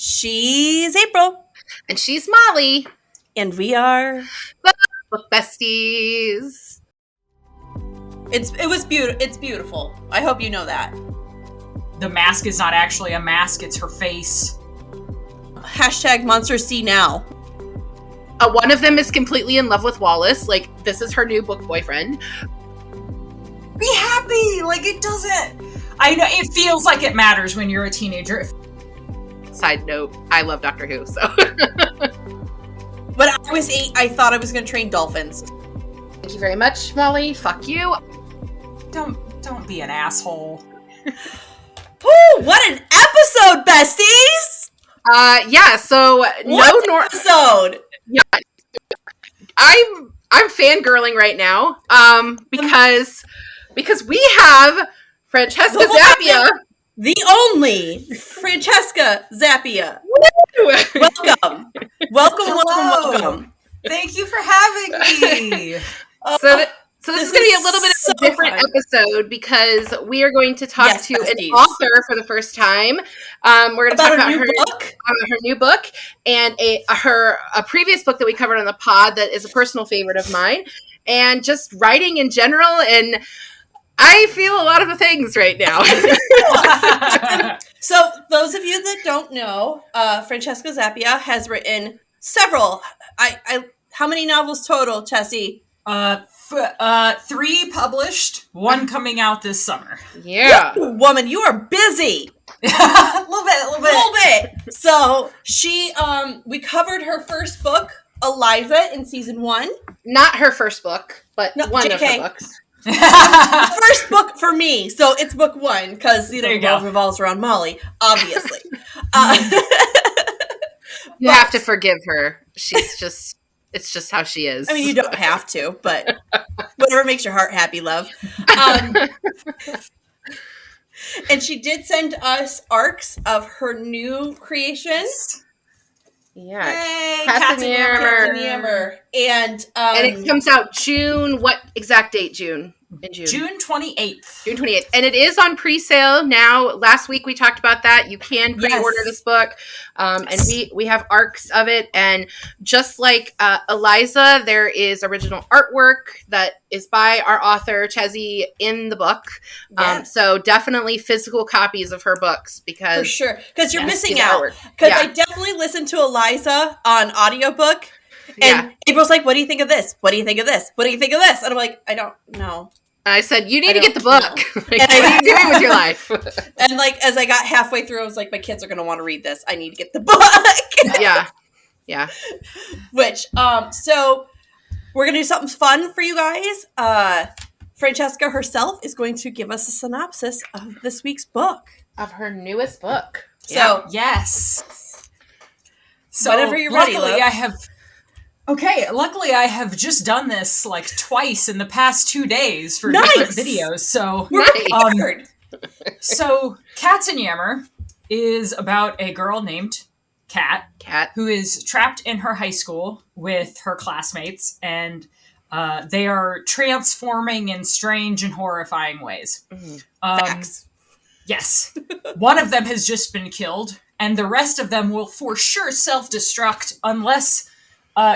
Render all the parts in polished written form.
She's April. And she's Molly. And we are Book Besties. It's beautiful. I hope you know that. The mask is not actually a mask, it's her face. Hashtag monsters see now. One of them is completely in love with Wallace. Like, this is her new book boyfriend. Be happy! Like, it doesn't... I know, it feels like it matters when you're a teenager. Side note, I love Doctor Who, so... When I was 8, I thought I was going to train dolphins. Thank you very much, Molly. Fuck you. Don't be an asshole. Ooh, what an episode, besties! Yeah, so... Episode! Yeah. I'm fangirling right now, because we have Francesca Zappia. The only Francesca Zappia. Welcome. Welcome. Thank you for having me. So this is going to be a little bit of a different episode because we are going to talk to an author for the first time. We're going to talk about her new book and a previous book that we covered on the pod that is a personal favorite of mine, and just writing in general. And I feel a lot of the things right now. So those of you that don't know, Francesca Zappia has written several. How many novels total, Chessie? 3 published, 1 coming out this summer. Yeah. Woo, woman, you are busy. A little bit. So we covered her first book, Eliza, in season 1. Not her first book, but one JK. of her books. First book for me, so it's book 1 because the world revolves around Molly, obviously. You have to forgive her. It's just how she is. I mean, you don't have to, but whatever makes your heart happy, love. And she did send us arcs of her new creations. Yeah. Yay, Katzenjammer. And it comes out June. What exact date, June? In June. June 28th. June 28th. And it is on pre-sale now. Last week we talked about that. You can pre-order this book. And we have arcs of it. And just like Eliza, there is original artwork that is by our author, Chessie, in the book. Yes. So definitely physical copies of her books. Because for sure. Because you're missing out. Because I definitely listened to Eliza on audiobook. And April's like, what do you think of this? What do you think of this? What do you think of this? And I'm like, I don't know. And I said, you need to get the book. Like, what are you doing with your life? And like, as I got halfway through, I was like, my kids are going to want to read this. I need to get the book. Yeah. Which, so we're going to do something fun for you guys. Francesca herself is going to give us a synopsis of this week's book. Of her newest book. So, yes. So, whenever you're ready, luckily I have just done this like twice in the past 2 days for different videos. So, so Katzenjammer is about a girl named Kat, who is trapped in her high school with her classmates, and they are transforming in strange and horrifying ways. Mm-hmm. Facts. Yes. One of them has just been killed, and the rest of them will for sure self-destruct unless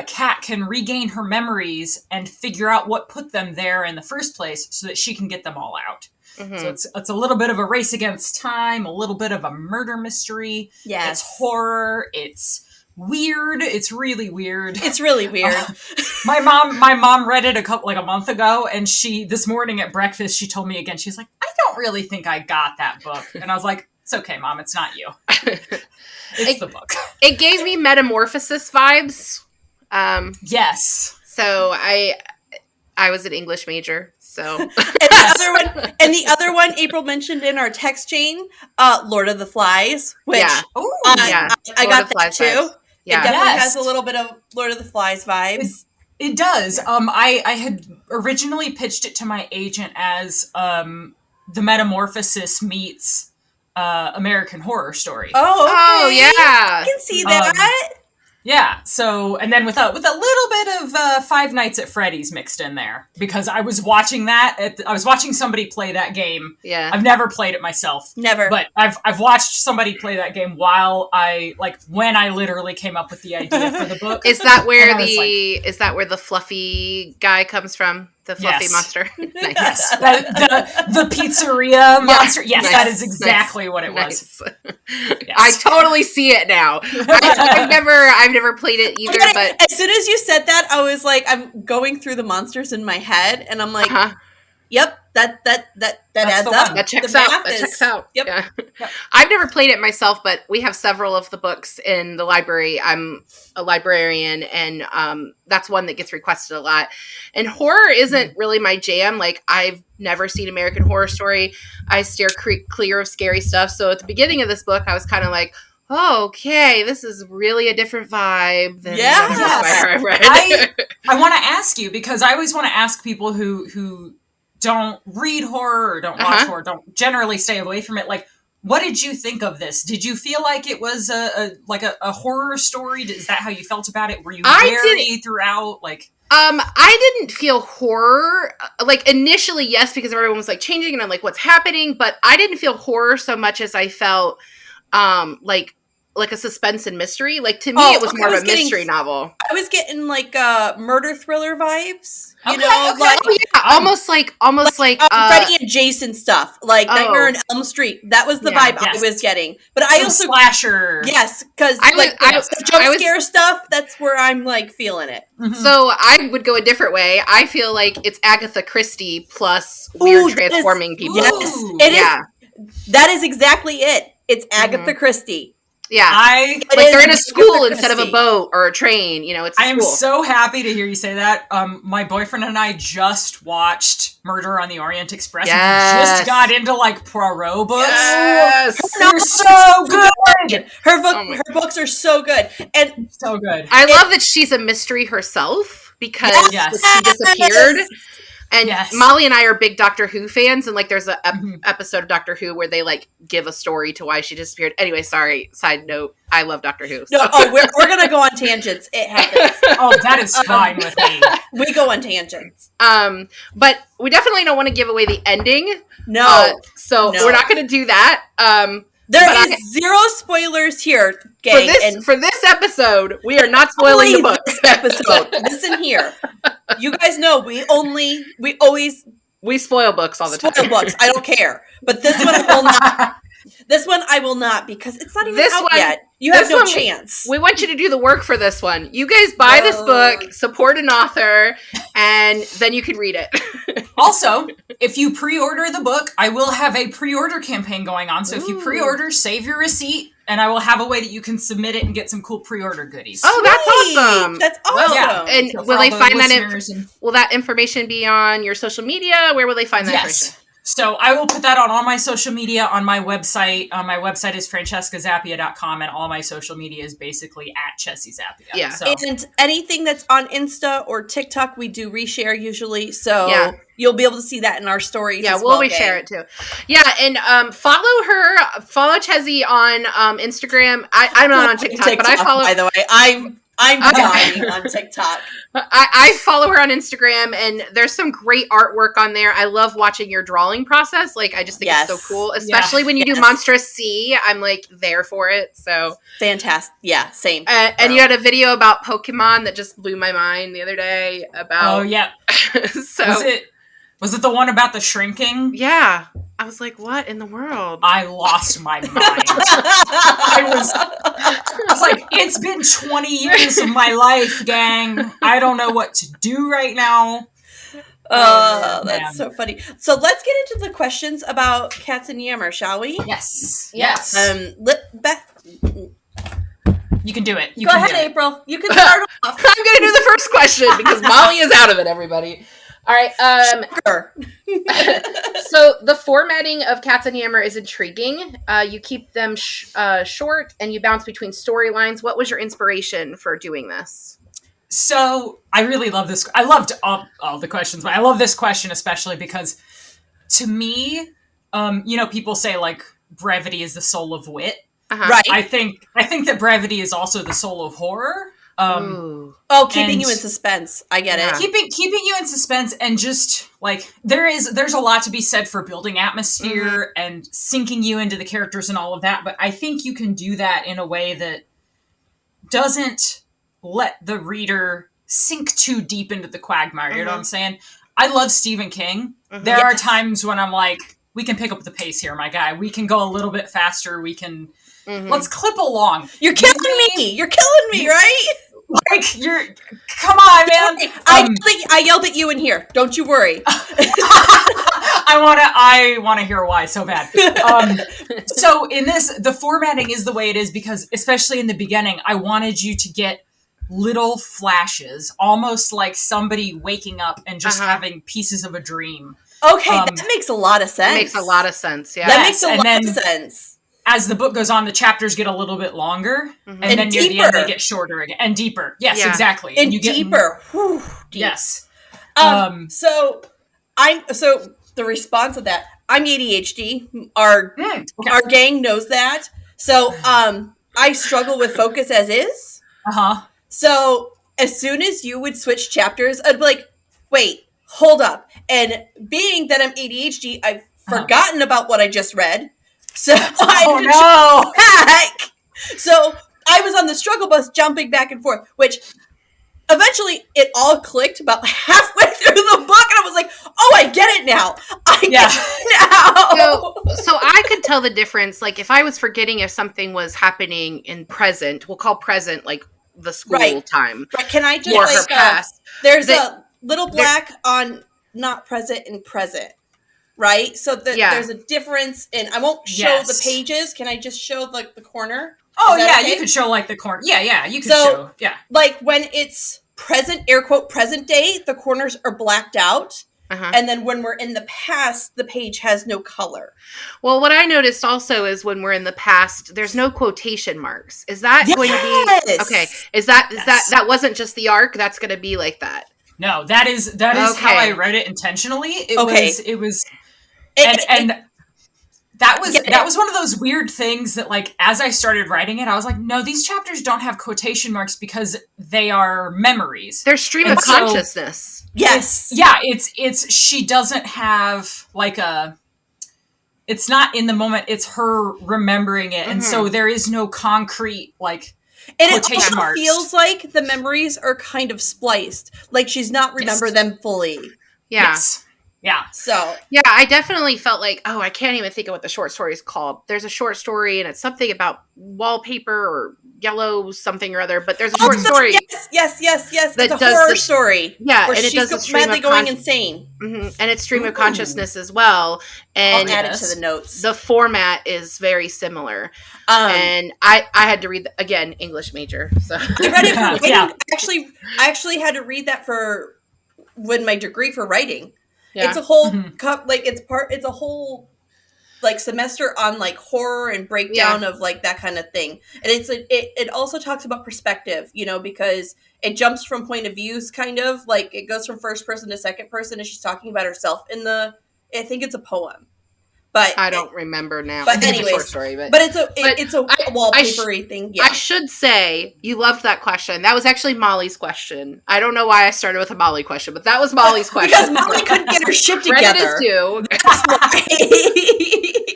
Kat can regain her memories and figure out what put them there in the first place so that she can get them all out. Mm-hmm. So it's a little bit of a race against time, a little bit of a murder mystery. Yes. It's horror. It's weird. It's really weird. My mom read it a month ago, and this morning at breakfast she told me again. She's like, I don't really think I got that book, and I was like, it's okay, Mom. It's not you. It's the book. It gave me Metamorphosis vibes. Yes. So I was an English major. So and the other one April mentioned in our text chain, Lord of the Flies, which I got that too. Vibes. Yeah. It definitely has a little bit of Lord of the Flies vibes. It does. I had originally pitched it to my agent as the Metamorphosis meets American Horror Story. Oh, okay. Oh, yeah. I can see that. Yeah, so, and then with a little bit of Five Nights at Freddy's mixed in there, because I was watching I was watching somebody play that game. Yeah. I've never played it myself. Never. But I've watched somebody play that game while when I literally came up with the idea for the book. Is that where the fluffy guy comes from? The fluffy monster? Nice. Yes. The pizzeria monster. Yes, nice. That is exactly what it was. Yes. I totally see it now. I've never played it either, but as soon as you said that, I was like, I'm going through the monsters in my head, and I'm like, yep, that adds up. That checks out. Yep. Yeah. Yep. I've never played it myself, but we have several of the books in the library. I'm a librarian, and that's one that gets requested a lot. And horror isn't really my jam. Like, I've never seen American Horror Story. I steer clear of scary stuff. So at the beginning of this book, I was kind of like, oh, okay, this is really a different vibe than I read. I want to ask you, because I always want to ask people who don't read horror or don't watch horror, don't generally stay away from it. Like, what did you think of this? Did you feel like it was a horror story? Is that how you felt about it? Were you wary throughout? Like, I didn't feel horror. Like, initially, yes, because everyone was like changing, and I'm like, what's happening? But I didn't feel horror so much as I felt like a suspense and mystery. Like, to me, it was more of a mystery novel. I was getting like murder thriller vibes. You know, almost like Freddy and Jason stuff, like Nightmare on Elm Street. That was the vibe I was getting. But I also slasher. Yes, because the jump scare stuff. That's where I'm like feeling it. Mm-hmm. So I would go a different way. I feel like it's Agatha Christie plus weird transforming people. Yes, it is. That is exactly it. It's Agatha Christie. Yeah, they're in a school instead of a boat or a train. You know, it's. I am so happy to hear you say that. My boyfriend and I just watched Murder on the Orient Express. Yes. And we just got into like Poirot books. Yes, they're so good. Her books are so good and so good. I love that she's a mystery herself because she disappeared. And Molly and I are big Doctor Who fans, and like there's an episode of Doctor Who where they like give a story to why she disappeared. Anyway, sorry. Side note: I love Doctor Who. So. No, we're gonna go on tangents. It happens. That is fine with me. We go on tangents. But we definitely don't want to give away the ending. No, we're not going to do that. There is zero spoilers here, gang. For this episode, we are not spoiling the book. This episode. Listen here. You guys know we always spoil books all the time. Spoil books. I don't care. But this one I will not. This one I will not because it's not even out yet. You have no chance. We want you to do the work for this one. You guys buy this book, support an author, and then you can read it. Also, if you pre-order the book, I will have a pre-order campaign going on. So if you pre-order, save your receipt, and I will have a way that you can submit it and get some cool pre-order goodies. Oh, that's awesome! That's awesome. And so will they find that? Will that information be on your social media? Where will they find that information? So I will put that on all my social media, on my website. My website is francescazappia.com, and all my social media is basically at Chessie Zappia. Yeah. So. And anything that's on Insta or TikTok, we do reshare usually. So you'll be able to see that in our stories. Yeah, we'll reshare it too. Yeah, and follow Chessie on Instagram. I'm not on TikTok, but I follow. By the way, I'm dying on TikTok. I follow her on Instagram, and there's some great artwork on there. I love watching your drawing process. Like, I just think it's so cool, especially when you do Monstrous Sea. I'm like there for it. So fantastic. Yeah, same. And you had a video about Pokemon that just blew my mind the other day. About so was it the one about the shrinking? Yeah. I was like, what in the world? I lost my mind. I was like, it's been 20 years of my life, gang. I don't know what to do right now. Oh, that's so funny. So let's get into the questions about Katzenjammer, shall we? Yes. Beth, you can do it. Go ahead, April. You can start off. I'm going to do the first question because Molly is out of it, everybody. All right. Sure. So the formatting of Katzenjammer is intriguing. You keep them short and you bounce between storylines. What was your inspiration for doing this? So I really love this. I loved all the questions, but I love this question especially because to me, people say like brevity is the soul of wit. Right. I think that brevity is also the soul of horror. Keeping you in suspense. I get it. Keeping you in suspense, and just like there's a lot to be said for building atmosphere and sinking you into the characters and all of that. But I think you can do that in a way that doesn't let the reader sink too deep into the quagmire. You know what I'm saying? I love Stephen King. There are times when I'm like, we can pick up the pace here, my guy. We can go a little bit faster. We can let's clip along. You're killing me. You're killing me, right? Like come on, man. I yelled at you in here. Don't you worry. I want to hear why so bad. So in this, the formatting is the way it is because, especially in the beginning, I wanted you to get little flashes, almost like somebody waking up and just having pieces of a dream. Okay, that makes a lot of sense. Makes a lot of sense. Yeah, that makes a lot of sense. As the book goes on, the chapters get a little bit longer, and then near the end they get shorter again and deeper. Yes, exactly. And you deeper. Whew, deep. Yes. So the response of that, I'm ADHD. Our gang knows that. So I struggle with focus as is. So as soon as you would switch chapters, I'd be like, wait, hold up. And being that I'm ADHD, I've forgotten about what I just read. So back. So I was on the struggle bus jumping back and forth, which eventually it all clicked about halfway through the book, and I was like, oh, I get it now. I get it now. So I could tell the difference. Like if I was forgetting if something was happening in present, we'll call present like the school time. Right. Can I just her past? There's a little black on not present and present. Right? So there's a difference in, I won't show the pages. Can I just show like the corner? Oh yeah, okay? You could show like the corner. Yeah, you could show. Yeah. Like when it's present, air quote, present day, the corners are blacked out. And then when we're in the past, the page has no color. Well, what I noticed also is when we're in the past, there's no quotation marks. Is that going to be okay? Is that wasn't just the arc? That's going to be like that. No, that is how I read it intentionally. It was and that was one of those weird things that, like, as I started writing it, I was like, no, these chapters don't have quotation marks because they are memories. They're stream of consciousness. Yes. It's she doesn't have like it's not in the moment, it's her remembering it. And so there is no concrete like quotation marks. It feels like the memories are kind of spliced. Like she's not remember them fully. Yeah. Yes. Yeah. So. Yeah, I definitely felt like, I can't even think of what the short story is called. There's a short story and it's something about wallpaper or yellow something or other, but there's a short story. Yes. It's a horror story. Yeah, where and she's madly going insane. And it's stream of consciousness as well. And I'll add it to the notes. The format is very similar. And I had to read, again, English major. So I read it for writing. I actually had to read that for my degree for writing. Yeah. It's a whole it's a whole like semester on like horror and breakdown of like that kind of thing. And it also talks about perspective, because it jumps from point of views, kind of like it goes from first person to second person, and she's talking about herself I think it's a poem. But I don't remember now. But anyways, short story, but it's a wallpapery thing. Yeah. I should say you loved that question. That was actually Molly's question. I don't know why I started with a Molly question, but that was Molly's question. Because Molly couldn't get her shit together. Credit is due.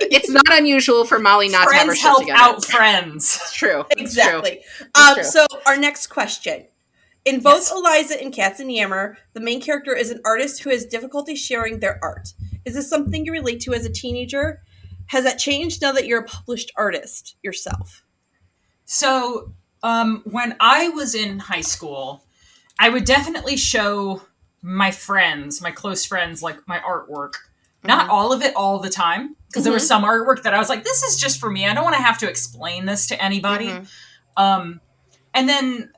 It's not unusual for Molly not to have her shit together. Friends help out friends. It's true. Exactly. So our next question. In both Eliza and Katzenjammer, the main character is an artist who has difficulty sharing their art. Is this something you relate to as a teenager? Has that changed now that you're a published artist yourself? So, when I was in high school, I would definitely show my friends, my close friends, like my artwork. Not all of it all the time, because there was some artwork that I was like, this is just for me. I don't want to have to explain this to anybody. And then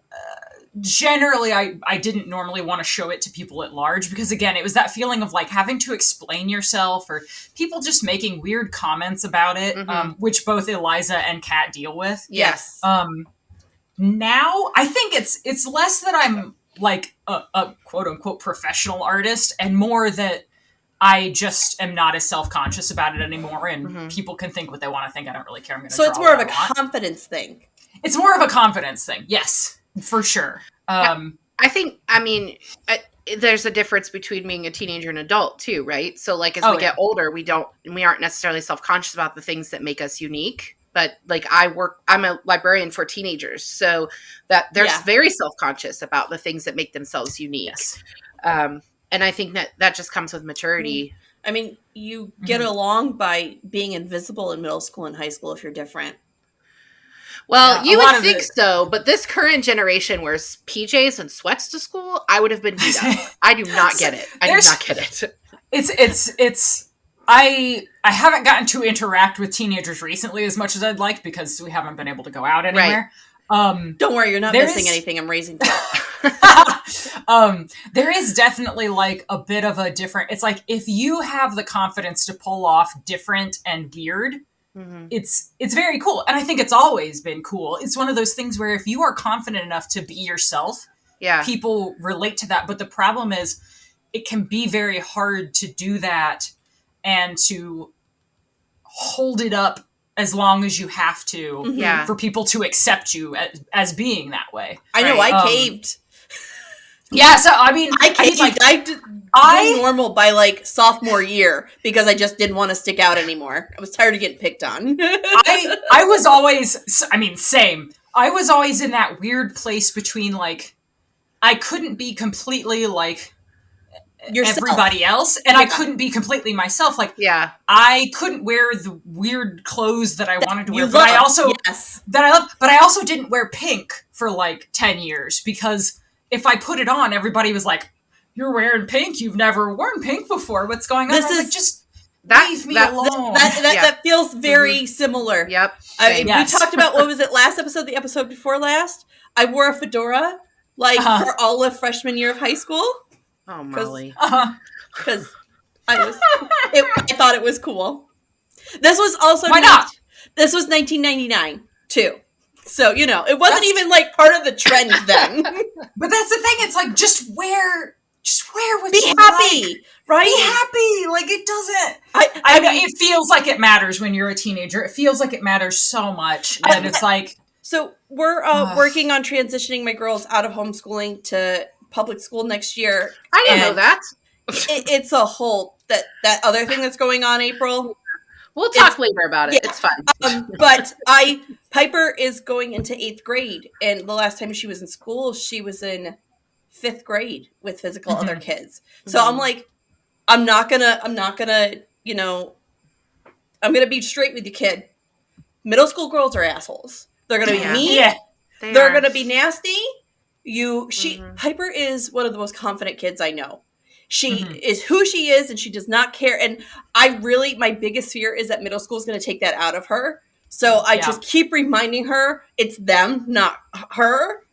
generally I didn't normally want to show it to people at large, because again, it was that feeling of like having to explain yourself, or people just making weird comments about it, which both Eliza and Kat deal with. Yes. Now I think it's less that I'm like a quote unquote professional artist, and more that I just am not as self-conscious about it anymore, and people can think what they want to think. I don't really care. I'm going to So it's more of a confidence thing. It's more of a confidence thing. Yes, for sure. There's a difference between being a teenager and adult too, right? So like as we get older, we aren't necessarily self-conscious about the things that make us unique. But like I'm a librarian for teenagers, so that they're very self-conscious about the things that make themselves unique. Yes. And I think that just comes with maturity. I mean, you get along by being invisible in middle school and high school if you're different. Well, you would think so, but this current generation wears PJs and sweats to school. I would have been beat up. I do not get it. I do not get it. I haven't gotten to interact with teenagers recently as much as I'd like because we haven't been able to go out anywhere. Right. Don't worry, you're not missing anything. I'm raising there is definitely like a bit of a different. It's like if you have the confidence to pull off different and weird, it's very cool, and I think it's always been cool. It's one of those things where if you are confident enough to be yourself, people relate to that. But the problem is, it can be very hard to do that and to hold it up as long as you have to for people to accept you as being that way. I know, I caved. Yeah, so I mean, I caved. I did normal by like sophomore year because I just didn't want to stick out anymore. I was tired of getting picked on. I was always, I mean, same. I was always in that weird place between like, I couldn't be completely like everybody else, and I couldn't be completely myself. Like, I couldn't wear the weird clothes that I wanted to wear, but I also but I also didn't wear pink for like 10 years because if I put it on, everybody was like, "You're wearing pink. You've never worn pink before. What's going on?" Like, just leave me alone. That feels very similar. Yep. We talked about, what was it, last episode, the episode before last? I wore a fedora for all of freshman year of high school. Oh, Molly. Because I thought it was cool. This was also Why not? This was 1999 too. So, it wasn't even like part of the trend then. But that's the thing. It's like, just wear what you happy, like. Right? Be happy. Like, it doesn't. I mean, it feels like it matters when you're a teenager. It feels like it matters so much. And it's like. So we're working on transitioning my girls out of homeschooling to public school next year. I didn't know that. It's a whole that other thing that's going on, April. We'll talk later about it. It's fun. But Piper is going into 8th grade, and the last time she was in school, she was in 5th grade with physical other kids. So I'm like, I'm gonna be straight with you, kid. Middle school girls are assholes. They're gonna be mean. Yeah, they're gonna be nasty. Piper is one of the most confident kids I know. She is who she is, and she does not care. And my biggest fear is that middle school is going to take that out of her. So I just keep reminding her it's them, not her.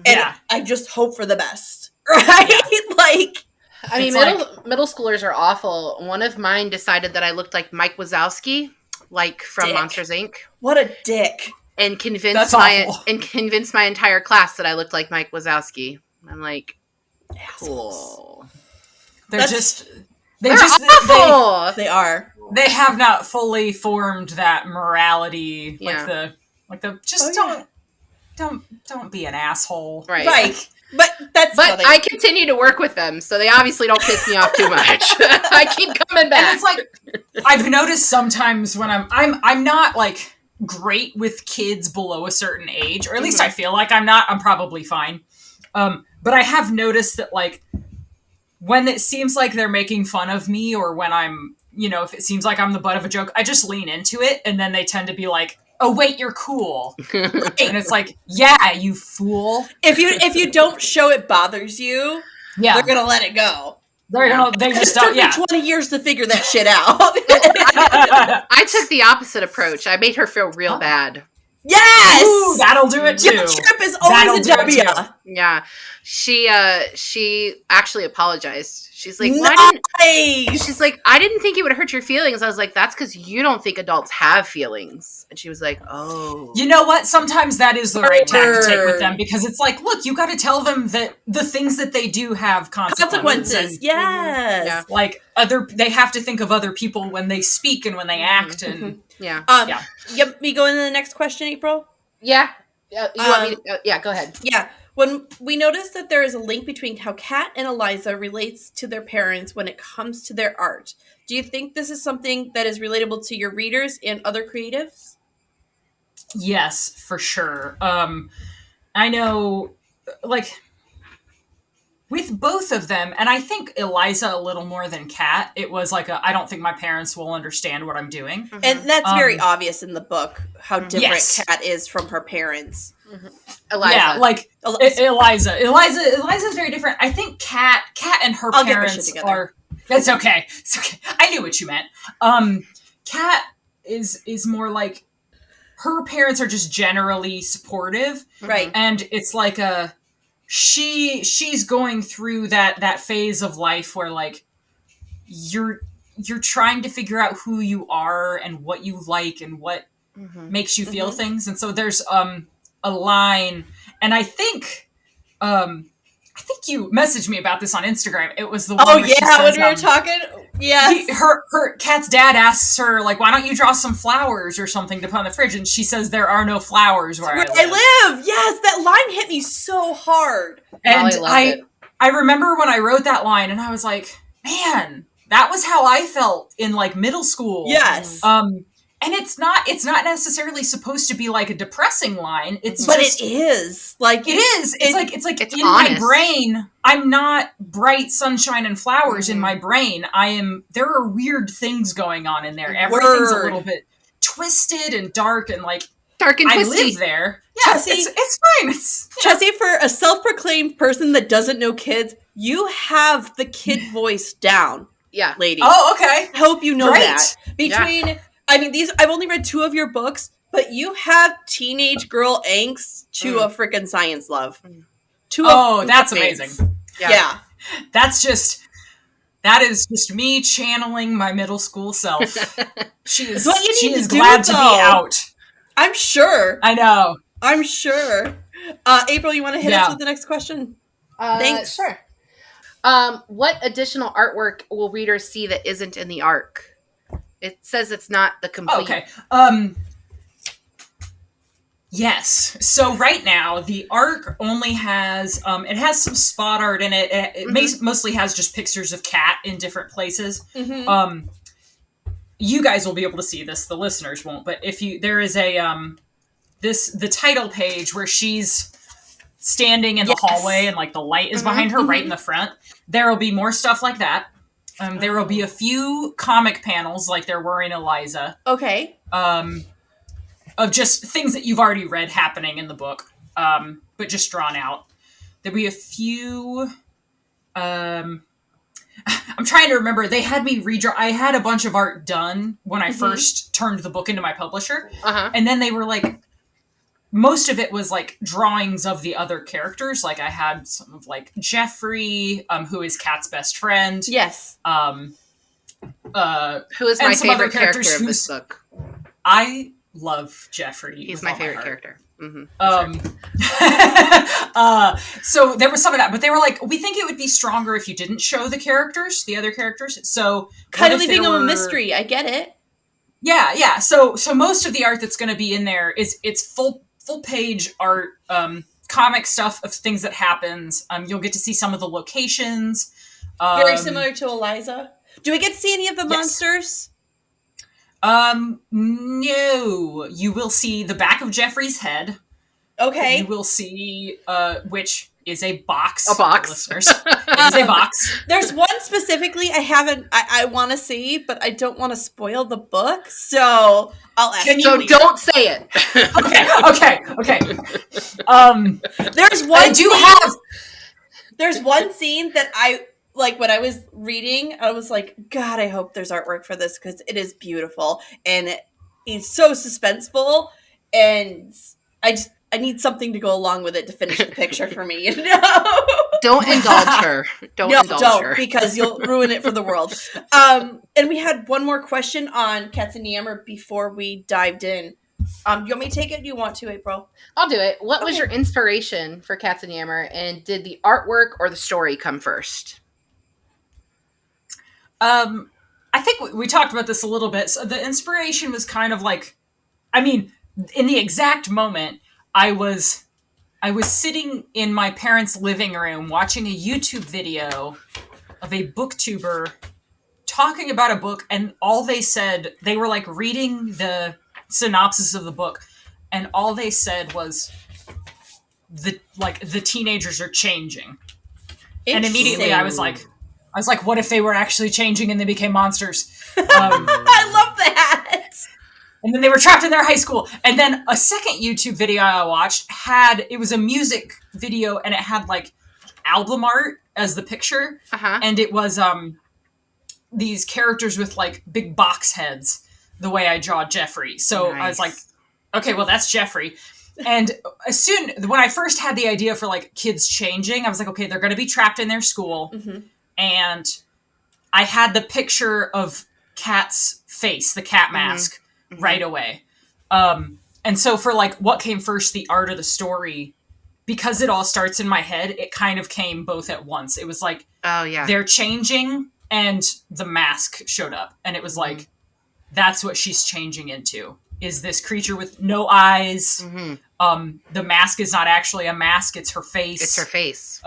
And I just hope for the best, right? Yeah. Middle schoolers are awful. One of mine decided that I looked like Mike Wazowski, from dick. Monsters, Inc. What a dick. And convinced my entire class that I looked like Mike Wazowski. I'm like, cool. They're awful. They are. They have not fully formed that morality. Don't be an asshole. Right. But I continue to work with them, so they obviously don't piss me off too much. I keep coming back. And it's like, I've noticed sometimes when I'm not like great with kids below a certain age, or at least I feel like I'm not. I'm probably fine. But I have noticed that like when it seems like they're making fun of me, or when I'm, if it seems like I'm the butt of a joke, I just lean into it, and then they tend to be like, "Oh wait, you're cool," and it's like, "Yeah, you fool." If you don't show it bothers you, they're gonna let it go. They just don't. It took me 20 years to figure that shit out. I took the opposite approach. I made her feel real bad. Yes! Ooh, that'll do it too. Guilt trip is always a W. Yeah. She actually apologized. She's like, I didn't think it would hurt your feelings. I was like, that's because you don't think adults have feelings. And she was like, oh. You know what? Sometimes that is the right tack to take with them, because it's like, look, you got to tell them that the things that they do have consequences. Yes. Yeah. Like they have to think of other people when they speak and when they act. And Yep. Me go into the next question, April? Yeah. You want me to, yeah, go ahead. Yeah. When we notice that there is a link between how Kat and Eliza relates to their parents when it comes to their art, do you think this is something that is relatable to your readers and other creatives? Yes, for sure. I know, like, with both of them, and I think Eliza a little more than Kat, it was like I don't think my parents will understand what I'm doing. Mm-hmm. And that's very obvious in the book, how different Kat is from her parents. Mm-hmm. Eliza. Yeah, like Eliza. Eliza's very different. I think Kat and her parents are... It's okay. It's okay. I knew what you meant. Kat is more like... Her parents are just generally supportive. Right. And it's like she's going through that phase of life where, like, you're trying to figure out who you are and what you like and what makes you feel things. And so there's a line, and I think you messaged me about this on Instagram. It was the one where she says, when we were talking. Yes. Her Kat's dad asks her, like, why don't you draw some flowers or something to put on the fridge? And she says, there are no flowers where I live. Yes, that line hit me so hard. And I remember when I wrote that line, and I was like, man, that was how I felt in, like, middle school. Yes. And it's not necessarily supposed to be like a depressing line. But it is. Like, it is. It's like it's in honest. My brain, I'm not bright sunshine and flowers in my brain. There are weird things going on in there. Everything's a little bit twisted and dark and like dark and twisty. I live there. Yeah, Chessie, it's fine. Chessie, for a self-proclaimed person that doesn't know kids, you have the kid voice down. Yeah. Lady. Oh, okay. I hope you know that. I mean, I've only read 2 of your books, but you have teenage girl angst to a freaking science love. That's amazing. Yeah. That is just me channeling my middle school self. She is glad to be out. I'm sure. I know. I'm sure. April, you want to hit us with the next question? Thanks. Sure. What additional artwork will readers see that isn't in the arc? It says it's not the complete. Okay. Yes. So right now, the arc only has... it has some spot art in it. It mostly has just pictures of Kat in different places. Mm-hmm. You guys will be able to see this. The listeners won't. But there is the title page where she's standing in the hallway and like the light is behind her right in the front. There will be more stuff like that. There will be a few comic panels like there were in Eliza. Okay. Of just things that you've already read happening in the book, but just drawn out. There'll be a few... I'm trying to remember. They had me redraw... I had a bunch of art done when I first turned the book into my publisher. And then they were like... Most of it was like drawings of the other characters. Like I had some of like Jeffrey, who is Kat's best friend. Yes. Who is my favorite character of this book? I love Jeffrey. He's my favorite character. Mm-hmm. So there was some of that, but they were like, we think it would be stronger if you didn't show the other characters. So kind of leaving them a mystery. I get it. Yeah. So most of the art that's going to be in there it's full page art, comic stuff of things that happens. You'll get to see some of the locations. Very similar to Eliza. Do we get to see any of the monsters? No. You will see the back of Jeffrey's head. Okay. You will see, which is a box. A box. Listeners. It is a box. There's one specifically I want to see, but I don't want to spoil the book, so I'll ask you. So don't say it. Okay. There's one scene that I... Like, when I was reading, I was like, God, I hope there's artwork for this, because it is beautiful. And it's so suspenseful. and I need something to go along with it to finish the picture for me, you know? Don't indulge her. Don't, because you'll ruin it for the world. And we had one more question on Katzenjammer before we dived in. Do you want me to take it? Do you want to, April? I'll do it. What was your inspiration for Katzenjammer, and did the artwork or the story come first? I think we talked about this a little bit. So the inspiration was kind of like, I mean, in the exact moment, I was sitting in my parents' living room watching a YouTube video of a booktuber talking about a book, and all they said, they were like reading the synopsis of the book, and all they said was the teenagers are changing. And immediately I was like, what if they were actually changing and they became monsters? I love that. And then they were trapped in their high school. And then a second YouTube video I watched it was a music video, and it had like album art as the picture. Uh-huh. And it was these characters with like big box heads, the way I draw Jeffrey. So nice. I was like, okay, well, that's Jeffrey. And when I first had the idea for like kids changing, I was like, okay, they're going to be trapped in their school. Mm-hmm. And I had the picture of Kat's face, the cat mask, mm-hmm. right away. And so for like what came first, the art or the story, because it all starts in my head, it kind of came both at once. It was like, oh yeah, they're changing and the mask showed up. And it was like, that's what she's changing into, is this creature with no eyes. Mm-hmm. The mask is not actually a mask. It's her face. It's her face.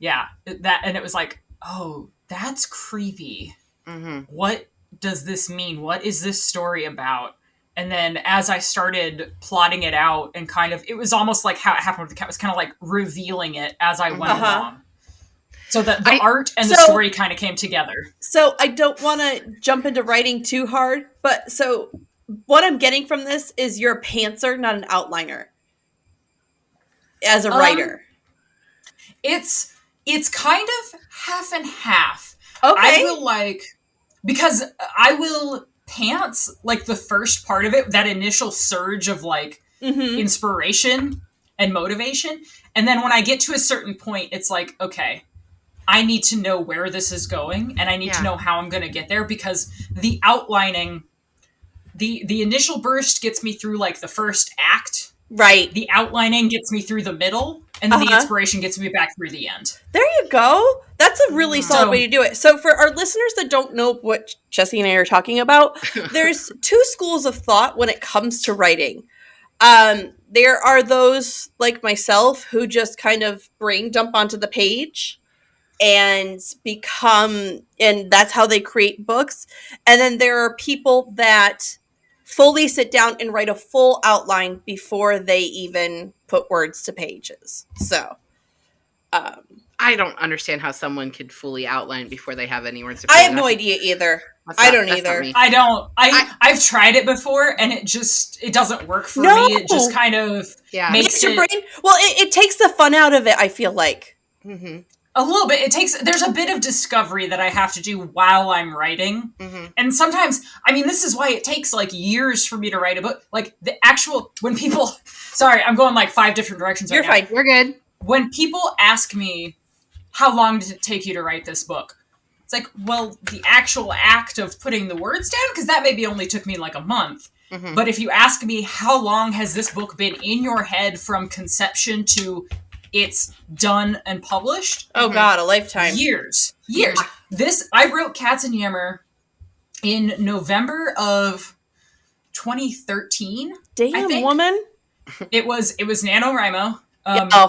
Yeah, and it was like, oh, that's creepy. Mm-hmm. What does this mean? What is this story about? And then as I started plotting it out, and kind of, it was almost like how it happened with the cat, was kind of like revealing it as I went along. So the art and the story kind of came together. So I don't want to jump into writing too hard, but so what I'm getting from this is you're a pantser, not an outliner. As a writer. It's kind of half and half. Okay. I will because I will pants like the first part of it, that initial surge of like inspiration and motivation. And then when I get to a certain point, it's like, okay, I need to know where this is going, and I need to know how I'm going to get there, because the outlining, the initial burst gets me through like the first act. Right. The outlining gets me through the middle, and then the inspiration gets me back through the end. There you go. That's a really solid way to do it. So for our listeners that don't know what Chessie and I are talking about, there's two schools of thought when it comes to writing. There are those like myself who just kind of brain dump onto the page and and that's how they create books. And then there are people that fully sit down and write a full outline before they even put words to pages. So, I don't understand how someone could fully outline before they have any words to pages. I have no idea either. I don't either. I don't. I've tried it before, and it doesn't work for me. It just kind of makes your brain. Well, it takes the fun out of it, I feel like. Mm-hmm. A little bit. There's a bit of discovery that I have to do while I'm writing. Mm-hmm. And sometimes, I mean, this is why it takes like years for me to write a book. Like when people, sorry, I'm going like 5 different directions. You're fine. You're good. When people ask me, how long did it take you to write this book? It's like, well, the actual act of putting the words down, because that maybe only took me like a month. Mm-hmm. But if you ask me, how long has this book been in your head from conception to it's done and published? Oh God, a lifetime. Years. Yeah. I wrote Katzenjammer in November of 2013. Damn, I think. Woman. It was NaNoWriMo.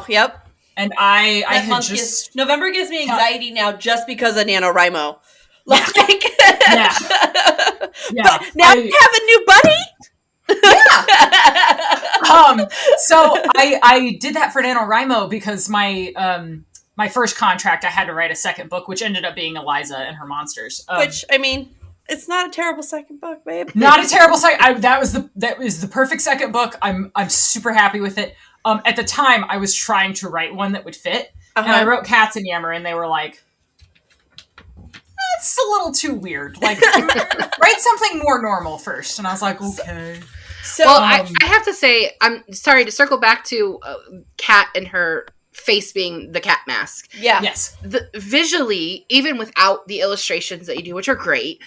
Yep. And I had just... November gives me anxiety now just because of NaNoWriMo. Like, yeah. But now you have a new buddy? So I did that for NaNoWriMo because my first contract, I had to write a second book, which ended up being Eliza and Her Monsters. Which, I mean, it's not a terrible second book, babe. Not a terrible second. That was the perfect second book. I'm super happy with it. At the time, I was trying to write one that would fit, and I wrote Katzenjammer, and they were like, "It's a little too weird. Like, write something more normal first." And I was like, "Okay." So I have to say, I'm sorry to circle back to Kat and her face being the cat mask. Yeah. Yes. Visually, even without the illustrations that you do, which are great,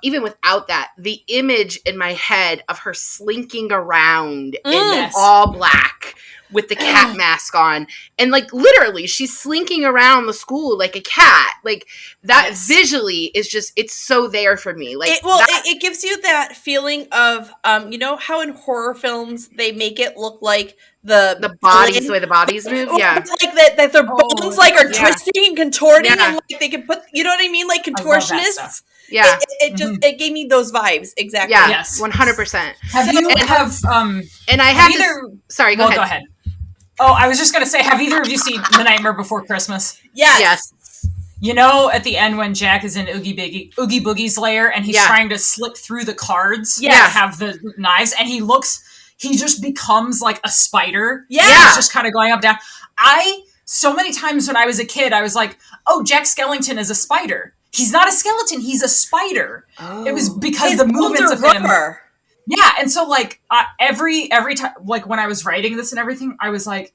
even without that, the image in my head of her slinking around in all black with the cat mask on, and like literally she's slinking around the school like a cat, like that visually is just, it's so there for me. Like it gives you that feeling of you know how in horror films they make it look like the bodies, the way the bodies move, like that their bones like are twisting and contorting, and like they can put, you know what I mean, like contortionists. It gave me those vibes exactly. Yeah, yes, 100%. Sorry, go ahead. Oh, I was just gonna say, have either of you seen The Nightmare Before Christmas? Yes. You know, at the end when Jack is in Oogie Boogie's lair and he's trying to slip through the cards that have the knives, and he just becomes like a spider. Yeah. He's just kind of going up, down. So many times when I was a kid, I was like, oh, Jack Skellington is a spider. He's not a skeleton, he's a spider. Oh. It was because the movements of him. Yeah, and so like every time, like when I was writing this and everything, I was like,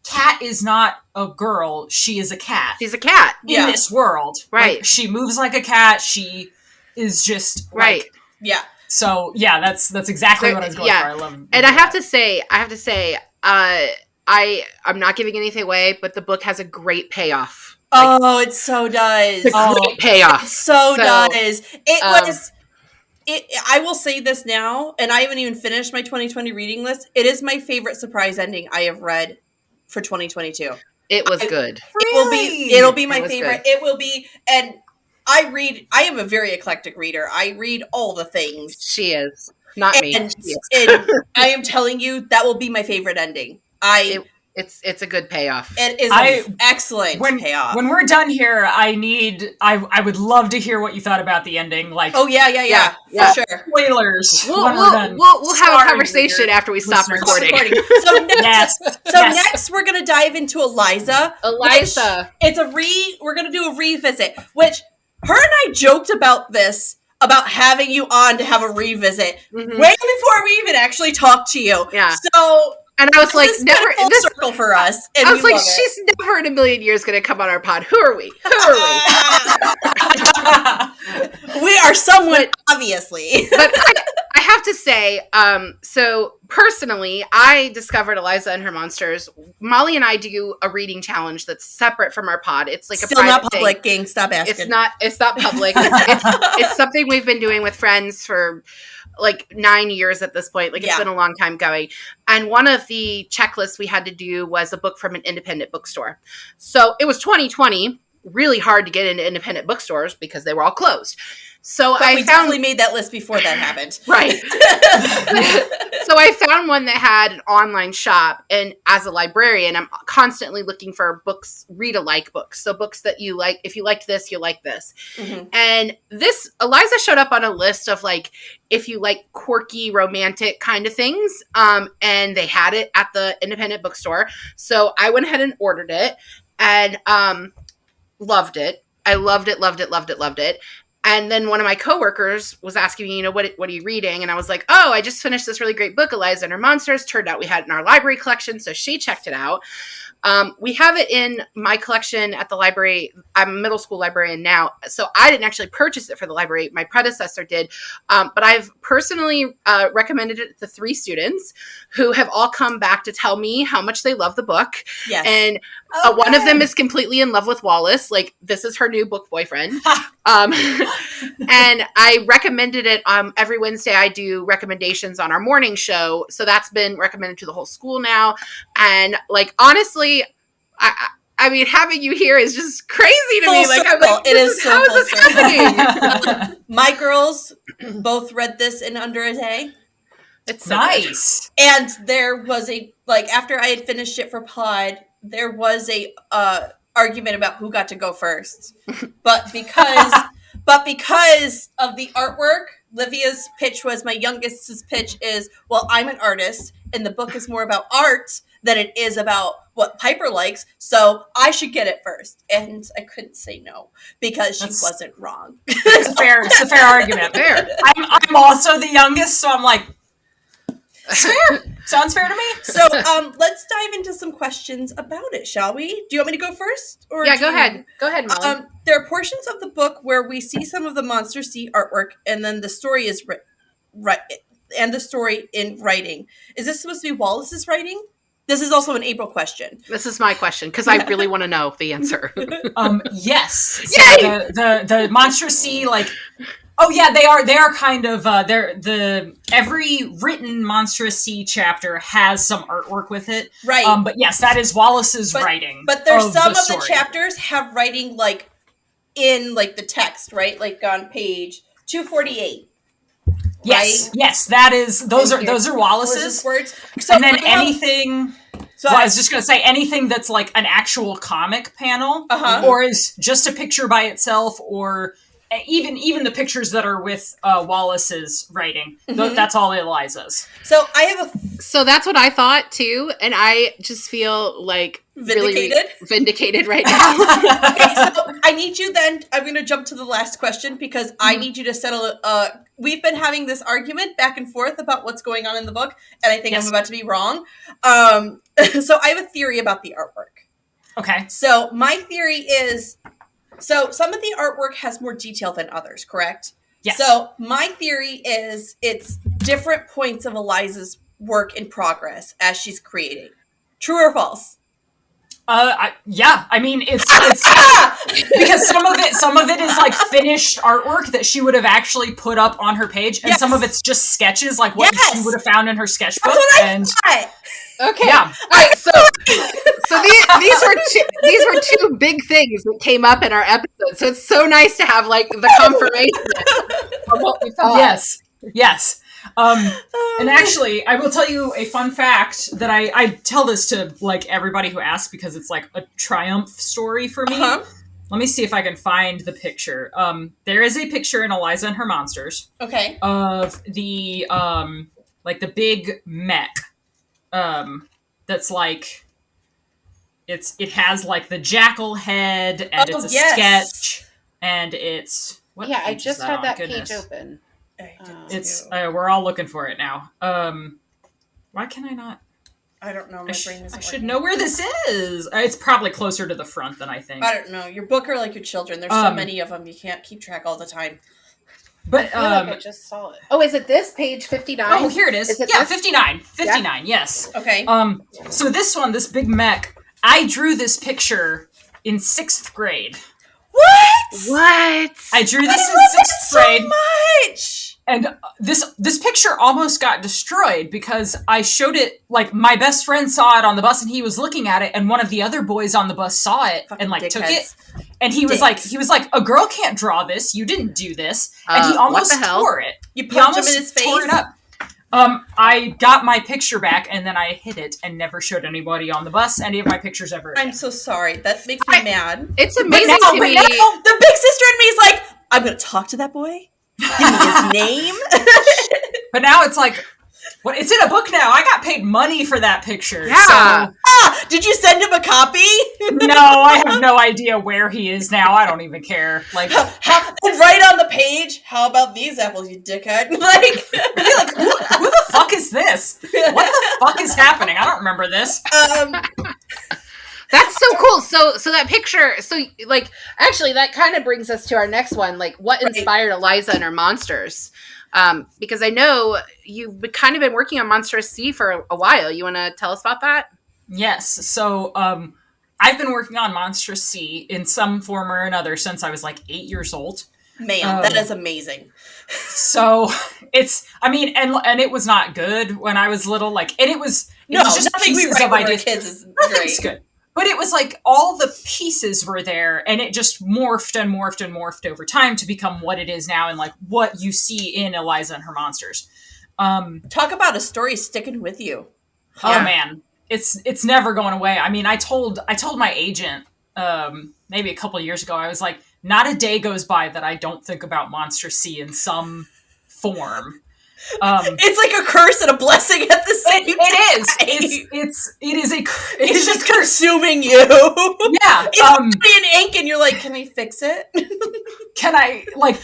Kat is not a girl, she is a cat. She's a cat in this world, right? Like, she moves like a cat. She is just right. So that's exactly what I was going for. I love it. And I have to say, I'm not giving anything away, but the book has a great payoff. It so does. It's a great payoff. It so does. It was. I will say this now, and I haven't even finished my 2020 reading list. It is my favorite surprise ending I have read for 2022. It was good. It'll be my favorite. Good. It will be, and I am a very eclectic reader. I read all the things. She is. Not me. And I am telling you, that will be my favorite ending. It's a good payoff. It is an excellent payoff. When we're done here, I would love to hear what you thought about the ending. Like, for sure. Spoilers. We'll have a conversation after we stop recording. So next we're gonna dive into Eliza. We're gonna do a revisit, which her and I joked about this, about having you on to have a revisit way before we even actually talked to you. Yeah. So. And I was like, never full circle for us. And I was like, she's never in a million years going to come on our pod. Who are we? We are someone, obviously. But I have to say, so personally, I discovered Eliza and Her Monsters. Molly and I do a reading challenge that's separate from our pod. It's like still not public, gang. Stop asking. It's not public. It's something we've been doing with friends for like 9 years at this point. Like it's been a long time going. And one of the checklists we had to do was a book from an independent bookstore. So it was 2020, really hard to get into independent bookstores because they were all closed. So we definitely made that list before that happened. Right. So I found one that had an online shop, and as a librarian, I'm constantly looking for books, read-alike books. So books that you like, if you liked this, you like this. Mm-hmm. And this, Eliza showed up on a list of like, if you like quirky, romantic kind of things, and they had it at the independent bookstore. So I went ahead and ordered it, and loved it. I loved it. And then one of my coworkers was asking me, what are you reading? And I was like, I just finished this really great book, Eliza and Her Monsters. Turned out we had it in our library collection, so she checked it out. We have it in my collection at the library. I'm a middle school librarian now, so I didn't actually purchase it for the library. My predecessor did, but I've personally recommended it to 3 students who have all come back to tell me how much they love the book. Yes. And one of them is completely in love with Wallace. Like, this is her new book boyfriend. And I recommended it. Every Wednesday I do recommendations on our morning show. So that's been recommended to the whole school now. And like, honestly, I mean, having you here is just crazy to me. Like, I'm like, how is this happening? My girls both read this in under a day. It's so nice. Good. And there was after I had finished it for pod, there was a argument about who got to go first. But because of the artwork, Livia's pitch was, my youngest's pitch is, well, I'm an artist, and the book is more about art than it is about what Piper likes, so I should get it first. And I couldn't say no, because she wasn't wrong. It's a fair argument. Fair. I'm also the youngest, so I'm like, Fair. Sounds fair to me. So, let's dive into some questions about it, shall we? Do you want me to go first? Or yeah, go ahead. Go ahead, Molly. There are portions of the book where we see some of the Monster C artwork, and then the story is and the story in writing. Is this supposed to be Wallace's writing? This is also an April question. This is my question because I really want to know the answer. Yes. So the Monster C, like, oh yeah, they are kind of every written Monstrous Sea chapter has some artwork with it, right? But yes, that is Wallace's writing. But there's some of the chapters have writing like in like the text, right? Like on page 248. Yes, right? Yes, that is those are Wallace's words. So, and then anything. So I was just going to say anything that's like an actual comic panel, or is just a picture by itself, or even the pictures that are with Wallace's writing. That's all Eliza's. So I have So that's what I thought too, and I just feel like vindicated, really vindicated right now. Okay, so I need you then. I'm going to jump to the last question because I need you to settle. We've been having this argument back and forth about what's going on in the book, and I think I'm about to be wrong. So I have a theory about the artwork. Okay. So my theory is, so some of the artwork has more detail than others, correct? Yes. So my theory is it's different points of Eliza's work in progress as she's creating. True or false? Yeah. I mean, it's because some of it is like finished artwork that she would have actually put up on her page, and some of it's just sketches, like what she would have found in her sketchbook. Okay. Yeah. All right. So these were two big things that came up in our episode. So it's so nice to have like the confirmation of what we thought. Yes. And actually, I will tell you a fun fact that I tell this to like everybody who asks because it's like a triumph story for me. Let me see if I can find the picture. There is a picture in Eliza and Her Monsters. Okay. Of the like the big mech. That's like it has like the jackal head and it's a sketch and it's I just had that page open. It's we're all looking for it now. Why can I not? I don't know. My brain isn't. I should know where this is. It's probably closer to the front than I think. I don't know. Your book are like your children. There's so many of them. You can't keep track all the time. But I feel like I just saw it. Oh, is it this page 59? Oh, here it is. Yeah, this? 59. 59. Yes. Okay. So this one, this big mech, I drew this picture in 6th grade. What? I drew this in 6th grade. So much. And this picture almost got destroyed because I showed it, like, my best friend saw it on the bus and he was looking at it, and one of the other boys on the bus saw it and like took it. And he was like, a girl can't draw this. You didn't do this. And he almost tore it. You punched him in his face? Tore it up. I got my picture back and then I hid it and never showed anybody on the bus any of my pictures ever again. I'm so sorry. That makes me mad. It's amazing to me. Now, the big sister in me is like, I'm going to talk to that boy. Give me his name. But now it's like, what? It's in a book now. I got paid money for that picture. Yeah. So. Did you send him a copy? No, I have no idea where he is now. I don't even care. Like, and right on the page, how about these apples, you dickhead? Like who the fuck is this? What the fuck is happening? I don't remember this. That's so cool. So that picture, like, actually that kind of brings us to our next one. Like, what inspired Eliza and Her Monsters? Because I know you've kind of been working on Monstrous Sea for a while. You want to tell us about that? Yes. So, I've been working on Monstrous Sea in some form or another since I was like 8 years old. Man, that is amazing. So it's, I mean, and it was not good when I was little. Like, and it was just pieces of ideas. Nothing's good. But it was like all the pieces were there and it just morphed and morphed and morphed over time to become what it is now and like what you see in Eliza and Her Monsters. Talk about a story sticking with you. Oh man, it's never going away. I mean, I told my agent maybe a couple of years ago, I was like, not a day goes by that I don't think about Monstrous Sea in some form. It's like a curse and a blessing at the same time. It is. It's just consuming you. Yeah. It's in ink and you're like, can I fix it? Can I, like,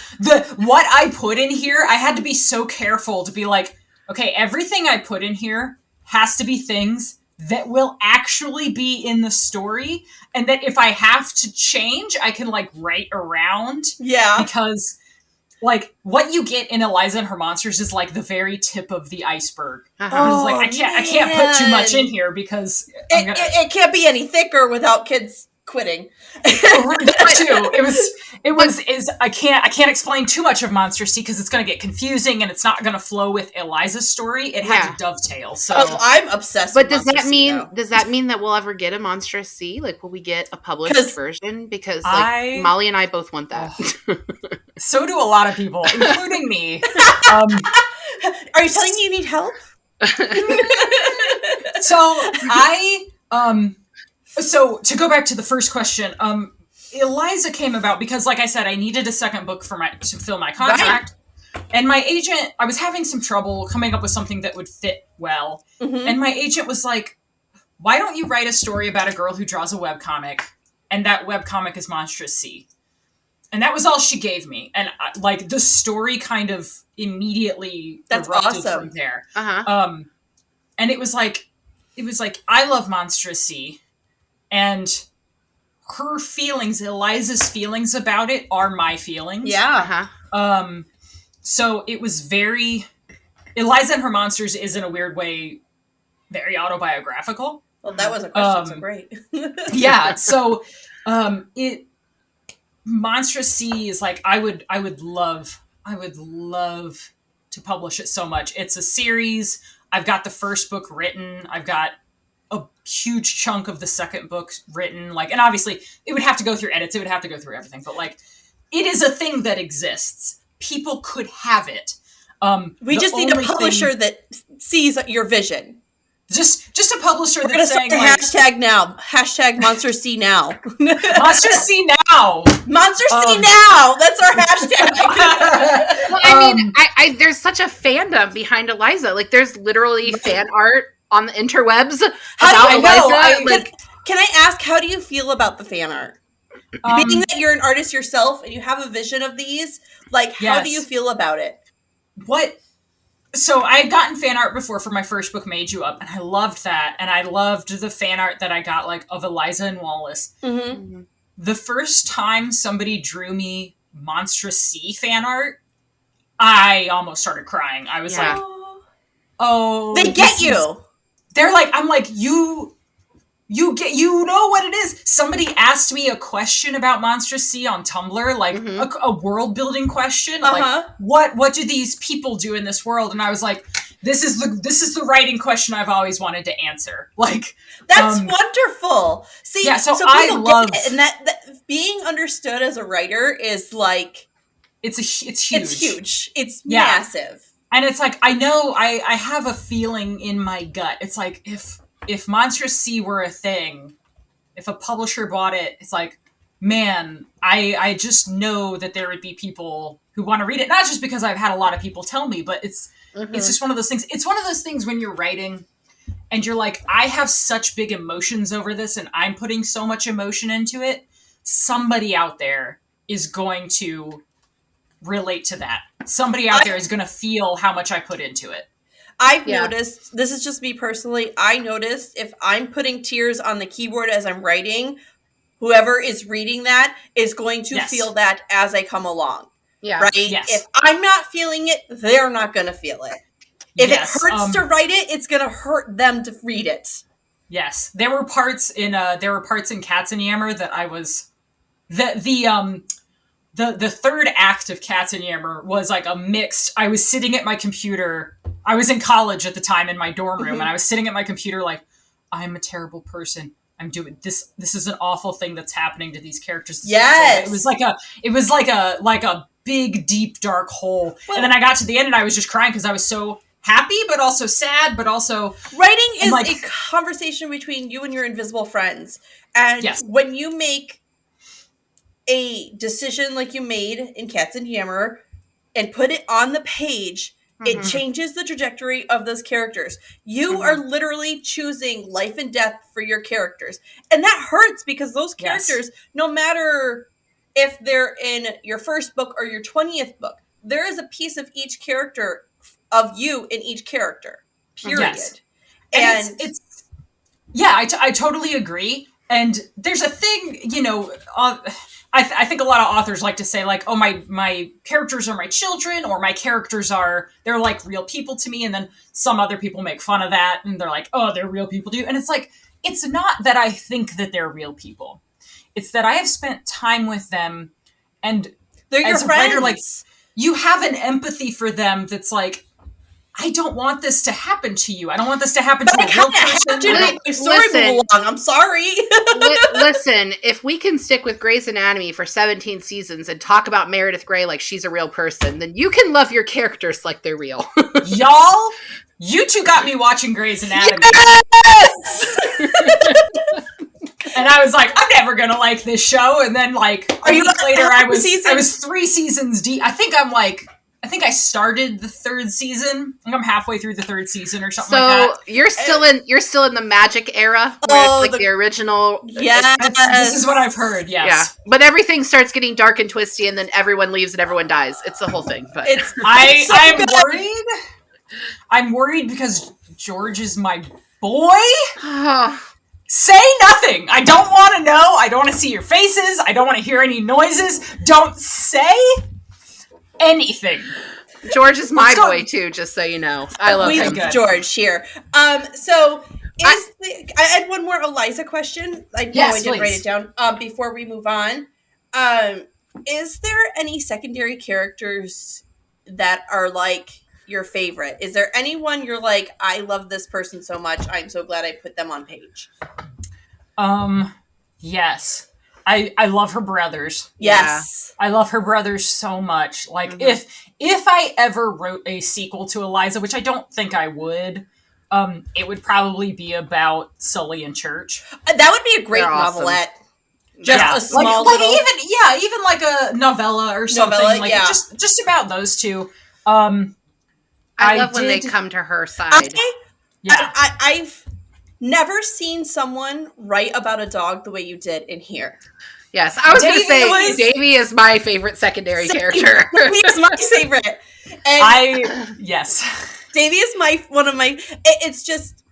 what I put in here, I had to be so careful to be like, okay, everything I put in here has to be things that will actually be in the story, and that if I have to change, I can like write around. Yeah. Because like what you get in Eliza and Her Monsters is like the very tip of the iceberg. Oh, like I can't put too much in here because it can't be any thicker without kids quitting. That too. I can't explain too much of Monster C because it's going to get confusing and it's not going to flow with Eliza's story. It had to dovetail. So I'm obsessed. But with does that mean that we'll ever get a Monstrous C? Like, will we get a published version? Because like Molly and I both want that. So do a lot of people, including me. Are you telling me you need help? So to go back to the first question, Eliza came about because, like I said, I needed a second book to fill my contract. Right. And my agent, I was having some trouble coming up with something that would fit well. Mm-hmm. And my agent was like, why don't you write a story about a girl who draws a webcomic, and that webcomic is Monstrous C? And that was all she gave me. And like the story kind of immediately erupted from there. Uh-huh. And it was like, I love Monstrous C. And her feelings, Eliza's feelings about it are my feelings. Yeah. Uh-huh. So it was very... Eliza and Her Monsters is, in a weird way, very autobiographical. Well, that was a question, so great. Yeah, so Monstrous C is like, I would love to publish it so much. It's a series. I've got the first book written. I've got a huge chunk of the second book written. Like, and obviously it would have to go through edits. It would have to go through everything. But like, it is a thing that exists. People could have it. We just need a publisher that sees your vision. Just a publisher that's saying the hashtag now. Hashtag Monster C now. Monster C now. Monster C now. That's our hashtag. Well, I mean, I there's such a fandom behind Eliza. Like, there's literally fan art on the interwebs about Eliza. Can I ask, how do you feel about the fan art? Being that you're an artist yourself and you have a vision of these, like, how do you feel about it? So I had gotten fan art before for my first book, Made You Up, and I loved that. And I loved the fan art that I got, like, of Eliza and Wallace. Mm-hmm. Mm-hmm. The first time somebody drew me Monstrous C fan art, I almost started crying. I was like, oh. They get you. They're like, I'm like, you know what it is. Somebody asked me a question about Monstrous C on Tumblr, like a world building question. Like, what do these people do in this world? And I was like, this is the writing question I've always wanted to answer. Like, that's wonderful. See, yeah, so I love it, and that being understood as a writer is like, it's huge. It's huge. It's massive. And it's like, I know I have a feeling in my gut. It's like, if Monstrous C were a thing, if a publisher bought it, it's like, man, I just know that there would be people who want to read it. Not just because I've had a lot of people tell me, but it's just one of those things. It's one of those things when you're writing and you're like, I have such big emotions over this and I'm putting so much emotion into it. Somebody out there is going to relate to that. Somebody out there is going to feel how much I put into it. I've noticed, this is just me personally, I noticed if I'm putting tears on the keyboard as I'm writing, whoever is reading that is going to feel that as I come along. Yeah. Right? Yes. If I'm not feeling it, they're not going to feel it. If it hurts to write it, it's going to hurt them to read it. Yes. There were parts in Katzenjammer that I was... The third act of Katzenjammer was like a mixed... I was sitting at my computer... I was in college at the time in my dorm room, and I was sitting at my computer like, I'm a terrible person. I'm doing this. This is an awful thing that's happening to these characters. Yes. It was like a big, deep, dark hole. Well, and then I got to the end and I was just crying because I was so happy, but also sad, but also... Writing is a conversation between you and your invisible friends. And when you make a decision like you made in Katzenjammer and put it on the page... It changes the trajectory of those characters. You are literally choosing life and death for your characters. And that hurts because those characters, no matter if they're in your first book or your 20th book, there is a piece of each character of you in each character. Period. Yes. And it's yeah, I totally agree. And there's a thing, you know, I think a lot of authors like to say, like, oh, my characters are my children, or my characters they're like real people to me. And then some other people make fun of that, and they're like, oh, they're real people too. And it's like, it's not that I think that they're real people. It's that I have spent time with them, and they're your as a friends. writer, like, you have an empathy for them that's like, I don't want this to happen to you. I don't want this to happen to a real person. Story move along. I'm sorry. Listen, if we can stick with Grey's Anatomy for 17 seasons and talk about Meredith Grey like she's a real person, then you can love your characters like they're real. Y'all, you two got me watching Grey's Anatomy. Yes! And I was like, I'm never gonna like this show. And then, like, a week later, I was 3 seasons deep. I think I started the 3rd season. I think I'm halfway through the 3rd season or something like that. So you're still in the Magic era, where it's like the original. Yes, this is what I've heard. Yes, yeah. But everything starts getting dark and twisty, and then everyone leaves and everyone dies. It's the whole thing. But I'm worried. I'm worried because George is my boy. Say nothing. I don't want to know. I don't want to see your faces. I don't want to hear any noises. Don't say anything. George is my boy too, just so you know. I love him. George here. So I had one more Eliza question. I know I didn't write it down. Before we move on, is there any secondary characters that are like your favorite? Is there anyone you're like, I love this person so much, I'm so glad I put them on page? Yes. I love her brothers. Yes. Yeah. I love her brothers so much. Like, if I ever wrote a sequel to Eliza, which I don't think I would, it would probably be about Sully and Church. That would be a great novelette. Just a small like little... even like a novella or something. Just about those two. I love when they come to her side. I've never seen someone write about a dog the way you did in here. Yes, I was going to say, Davy is my favorite secondary character. Davy is my favorite. Yes. Davy is one of my, it's just,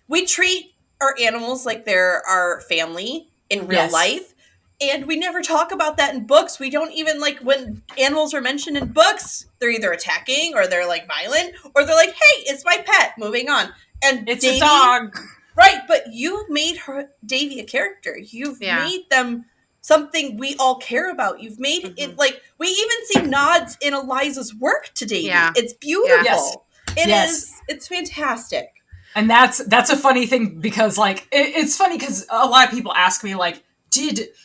we treat our animals like they're our family in real life. And we never talk about that in books. We don't even, like, when animals are mentioned in books, they're either attacking or they're, like, violent, or they're like, hey, it's my pet, moving on. And it's Davy, a dog. Right, but you made Davy a character. You've made them something we all care about. You've made it, like, we even see nods in Eliza's work to Davy. Yeah. It's beautiful. Yes. It's fantastic. And that's a funny thing because, like, it's funny because a lot of people ask me, like,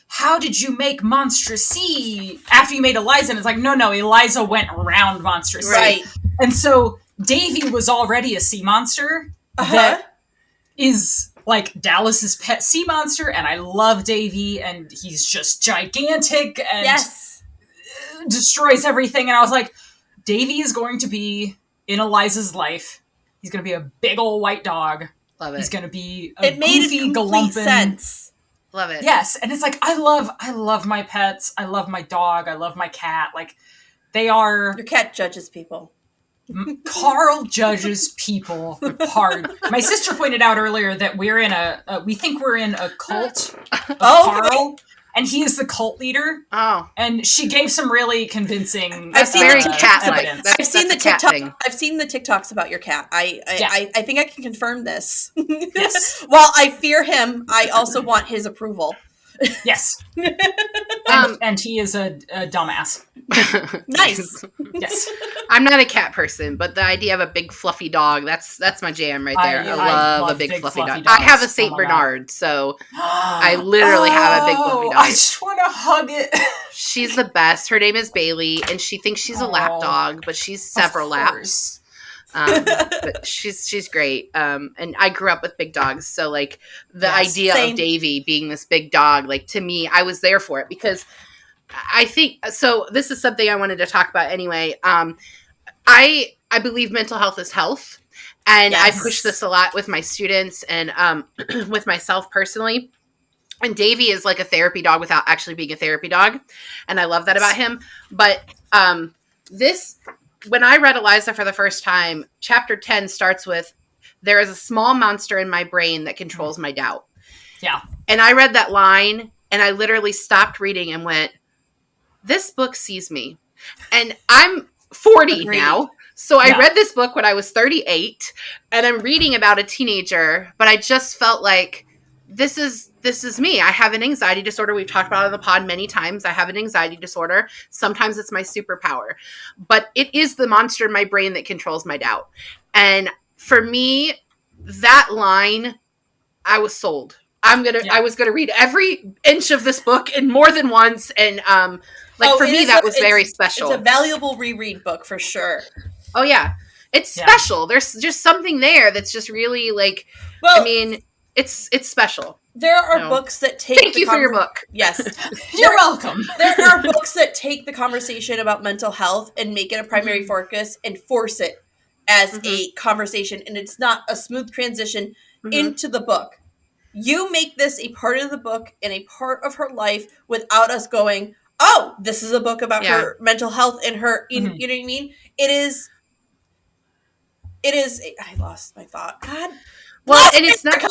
how did you make Monstrous C after you made Eliza? And it's like, no, Eliza went around Monstrous C. Right. And so Davy was already a sea monster that is like Dallas's pet sea monster, and I love Davy, and he's just gigantic and destroys everything. And I was like, Davy is going to be in Eliza's life. He's going to be a big old white dog. Love it. He's going to be a goofy, galumping sense. Love it. Yes, and it's like I love my pets. I love my dog. I love my cat. Like, they are. Your cat judges people. Carl judges people hard. My sister pointed out earlier that we think we're in a cult of Carl, and he is the cult leader. Oh, and she gave some really convincing. That's very cat-like. I've seen the TikTok. I've seen the TikToks about your cat. I think I can confirm this. Yes. While I fear him, I also want his approval. Yes. And he is a dumbass. Nice. Yes. I'm not a cat person, but the idea of a big fluffy dog, that's my jam right there. I love a big fluffy dog. I have a Saint Bernard, so I literally have a big fluffy dog. I just want to hug it. She's the best. Her name is Bailey, and she thinks she's a lap dog, but she's several laps. But she's great. And I grew up with big dogs, so like the idea of Davy being this big dog, like, to me, I was there for it because I think so. This is something I wanted to talk about anyway. I believe mental health is health, and I push this a lot with my students and with myself personally. And Davy is like a therapy dog without actually being a therapy dog, and I love that about him. But this when I read Eliza for the first time, chapter 10 starts with, there is a small monster in my brain that controls my doubt. Yeah. And I read that line and I literally stopped reading and went, this book sees me. And I'm 40 now. So I read this book when I was 38 and I'm reading about a teenager, but I just felt like this is me. I have an anxiety disorder. We've talked about it on the pod many times. I have an anxiety disorder. Sometimes it's my superpower, but it is the monster in my brain that controls my doubt. And for me, that line, I was sold. I was gonna read every inch of this book and more than once. And for me, that was very special. It's a valuable reread book for sure. Oh yeah, it's special. There's just something there that's just really like. Well, I mean, it's special. There are books that take. Thank you for your book. Yes, you're welcome. There are books that take the conversation about mental health and make it a primary focus and force it as a conversation, and it's not a smooth transition into the book. You make this a part of the book and a part of her life without us going, oh, this is a book about her mental health and her, you know what I mean? It is, I lost my thought. God. Well, and it's not,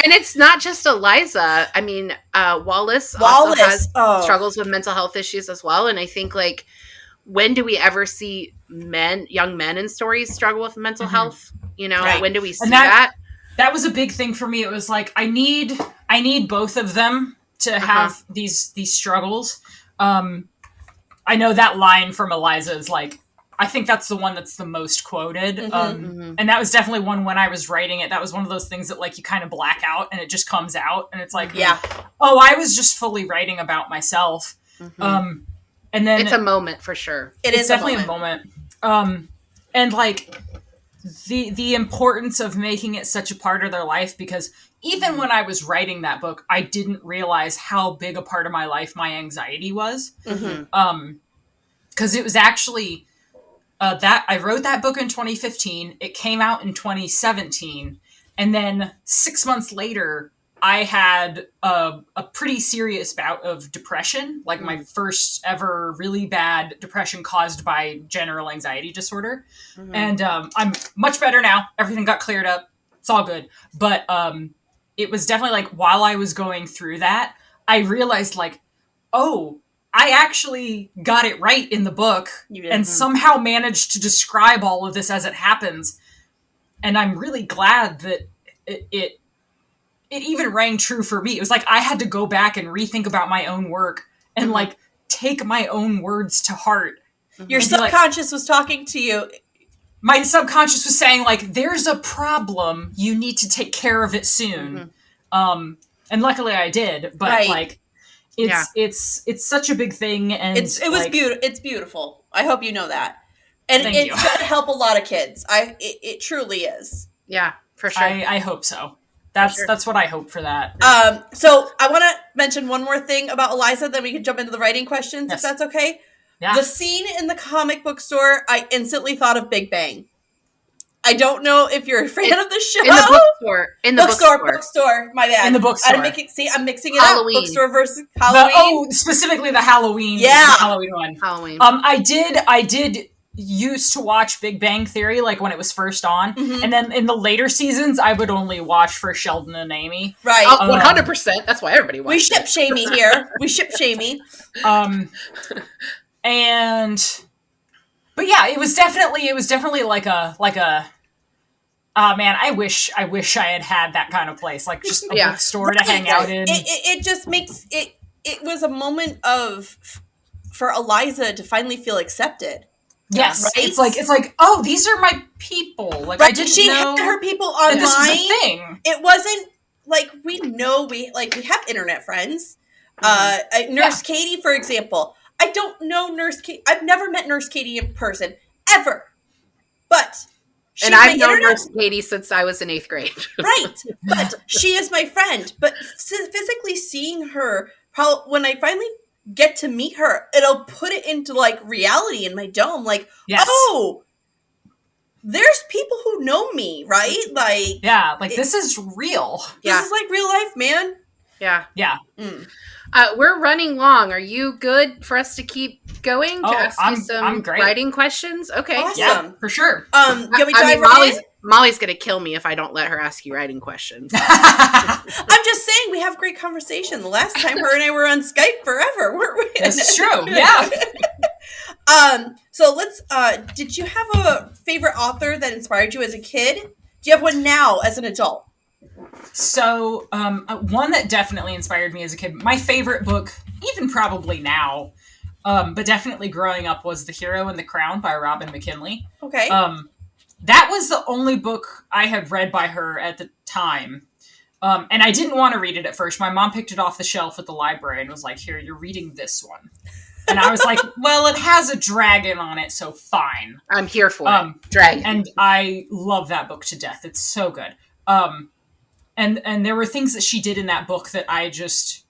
and it's not just Eliza. I mean, Wallace also has struggles with mental health issues as well. And I think like, when do we ever see young men in stories struggle with mental health? You know, when do we see that? That was a big thing for me. It was like, I need both of them to have these struggles. I know that line from Eliza is like, I think that's the one that's the most quoted. And that was definitely one when I was writing it. That was one of those things that like you kind of black out and it just comes out. And it's like, oh, I was just fully writing about myself. And then it's a moment for sure. It's definitely a moment. And like the importance of making it such a part of their life, because even when I was writing that book, I didn't realize how big a part of my life my anxiety was. Because it was actually that I wrote that book in 2015. It came out in 2017. And then 6 months later, I had a pretty serious bout of depression, like my first ever really bad depression caused by general anxiety disorder. And I'm much better now. Everything got cleared up. It's all good. But it was definitely like while I was going through that, I realized like, oh, I actually got it right in the book and somehow managed to describe all of this as it happens. And I'm really glad that it even rang true for me. It was like I had to go back and rethink about my own work and like take my own words to heart. Your subconscious was talking to you. My subconscious was saying like, there's a problem. You need to take care of it soon. And luckily I did, but like it's such a big thing. And it's beautiful. I hope you know that. And it's going to help a lot of kids. It truly is. Yeah, for sure. I hope so. That's what I hope for that. So I want to mention one more thing about Eliza, then we can jump into the writing questions, if that's okay. Yeah. The scene in the comic book store, I instantly thought of Big Bang. I don't know if you're a fan of the show. In the bookstore. In the bookstore. My bad. In the bookstore. I'm mixing it up. Bookstore versus Halloween. Specifically the Halloween. Yeah. The Halloween one. Halloween. I did used to watch Big Bang Theory, like when it was first on. And then in the later seasons, I would only watch for Sheldon and Amy. Right. 100%. That's why everybody watches. We ship Shamey here. But yeah, it was definitely like a man, I wish I had that kind of place, like just a bookstore to hang out in. It just makes it was a moment for Eliza to finally feel accepted. Yes, right? It's like oh, these are my people. Like I didn't know had her people online. This was a thing. It wasn't like we have internet friends. Nurse Katie, for example. I don't know Nurse Katie. I've never met Nurse Katie in person ever, but I've known Nurse Katie since I was in 8th grade. Right, but she is my friend. But physically seeing her, when I finally get to meet her, it'll put it into like reality in my dome. Like, oh, there's people who know me, right? Like, this is real. This is like real life, man. Yeah. Yeah. We're running long. Are you good for us to keep going to ask you some writing questions? Okay. Awesome. Yeah, for sure. Molly's going to kill me if I don't let her ask you writing questions. I'm just saying we have great conversation. The last time her and I were on Skype forever, weren't we? That's true. Yeah. So let's, did you have a favorite author that inspired you as a kid? Do you have one now as an adult? So, one that definitely inspired me as a kid, my favorite book, even probably now, but definitely growing up, was The Hero and the Crown by Robin McKinley. Okay. That was the only book I had read by her at the time. And I didn't want to read it at first. My mom picked it off the shelf at the library and was like, here, you're reading this one. And I was like, well, it has a dragon on it, so fine. I'm here for it. Dragon. And I love that book to death. It's so good. And there were things that she did in that book that I just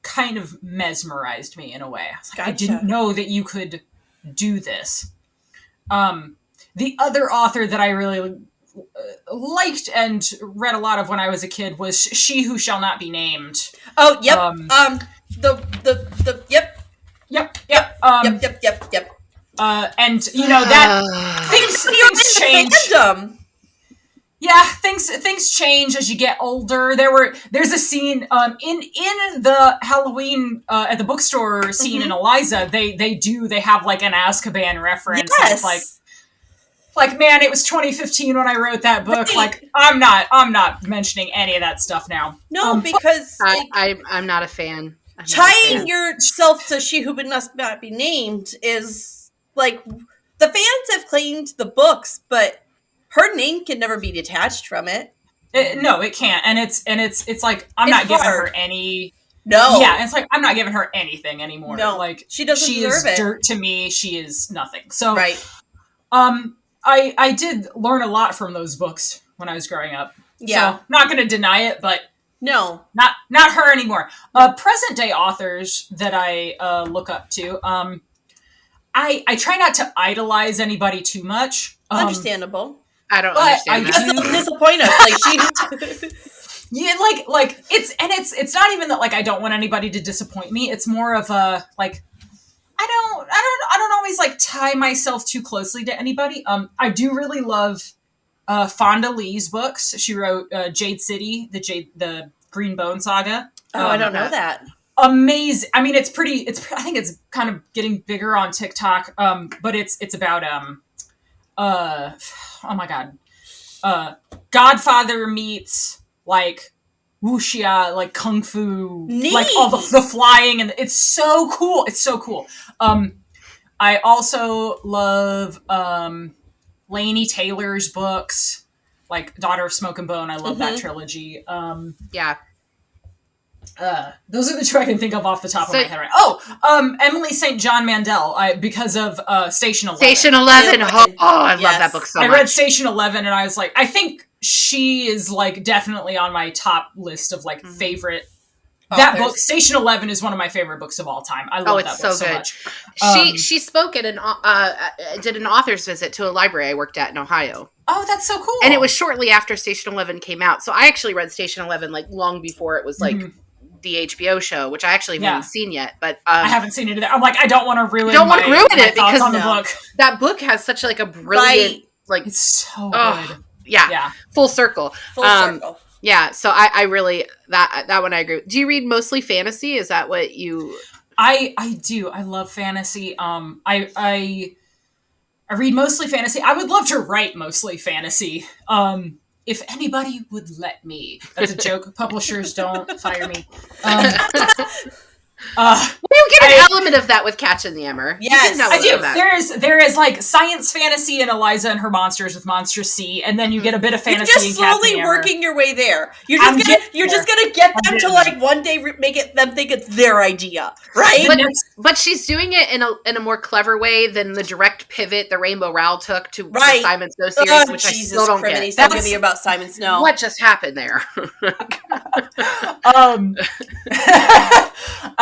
kind of mesmerized me in a way. I was like, gotcha. I didn't know that you could do this. The other author that I really liked and read a lot of when I was a kid was She Who Shall Not Be Named. Oh, yep. Yep. And you know that things change. Yeah, things change as you get older. There's a scene in the Halloween at the bookstore scene in Eliza. They have like an Azkaban reference. Yes. It's like man, it was 2015 when I wrote that book. Right. Like I'm not mentioning any of that stuff now. No, because I'm not a fan. Tying yourself to She Who Must Not Be Named is like the fans have claimed the books, but her name can never be detached from it. No, it can't, and it's like I'm not giving her any. No, yeah, it's like I'm not giving her anything anymore. No, like she doesn't deserve it. Dirt to me. She is nothing. So right. I did learn a lot from those books when I was growing up. Yeah, so, not going to deny it, but no, not her anymore. Present day authors that I look up to. I try not to idolize anybody too much. Understandable. I don't understand. I guess it'll disappoint us. Like she. Yeah, like it's not even that like I don't want anybody to disappoint me. It's more of a like I don't always like tie myself too closely to anybody. I do really love Fonda Lee's books. She wrote Jade City, the Green Bone Saga. Oh, I don't know that. Amazing. I mean, I think it's kind of getting bigger on TikTok. But it's about oh my god, Godfather meets like wuxia, like kung fu. Neat. Like all the flying, and it's so cool. It's so cool. I also love Laini Taylor's books, like Daughter of Smoke and Bone. I love that trilogy. Yeah. Those are the two I can think of off the top of my head right. Oh, Emily St. John Mandel, because of Station 11. Station 11. I love that book so much. I read Station 11 and I was like, I think she is like definitely on my top list of like favorite. That book, Station 11, is one of my favorite books of all time. I love that book so much. She spoke at did an author's visit to a library I worked at in Ohio. Oh, that's so cool. And it was shortly after Station 11 came out. So I actually read Station 11 like long before it was like the HBO show, which I actually haven't seen yet. But I haven't seen it either. I'm like, I don't want to ruin it because on the book. That book has such like a brilliant like it's so good. Yeah. Full circle. Yeah, so I really that one I agree with. Do you read mostly fantasy? Is that what you? I do. I love fantasy. I read mostly fantasy. I would love to write mostly fantasy. If anybody would let me. That's a joke. Publishers don't fire me. You get an element of that with Katzenjammer. Yes, I do. There is like science fantasy in Eliza and Her Monsters with Monster C, and then you get a bit of fantasy. You're just slowly working your way there. You're just gonna get them to like one day make them think it's their idea, right? But she's doing it in a more clever way than the direct pivot the Rainbow Rowell took to the Simon Snow series, which I still don't get. He's talking to me about Simon Snow. What just happened there?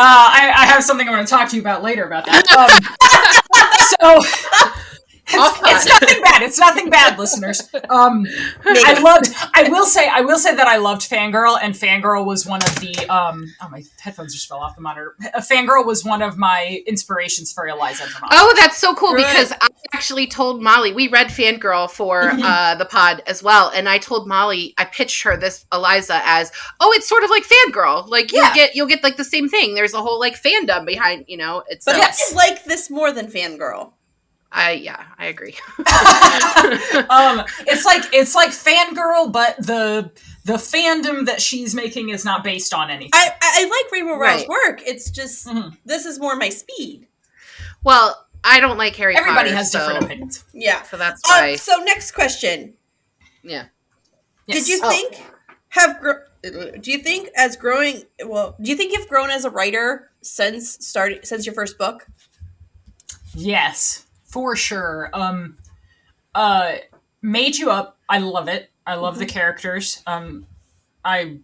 I have something I want to talk to you about later about that. It's nothing bad. It's nothing bad, listeners. I will say that I loved Fangirl, and Fangirl was one of the my headphones just fell off the monitor. Fangirl was one of my inspirations for Eliza and Her Monsters. Oh, that's so cool, because I actually told Molly, we read Fangirl for the pod as well, and I told Molly, I pitched her this Eliza as, it's sort of like Fangirl. Like you'll get like the same thing. There's a whole like fandom behind, it's but I like this more than Fangirl. I agree. It's like Fangirl, but the fandom that she's making is not based on anything. I like Rainbow Rowell's work. It's just this is more my speed. Well, I don't like Harry Potter. Everybody has different opinions. Yeah. So that's why. So next question. Yeah. Yes. Did you think do you think you've grown as a writer since your first book? Yes, for sure. Made You Up, I love it. I love the characters. I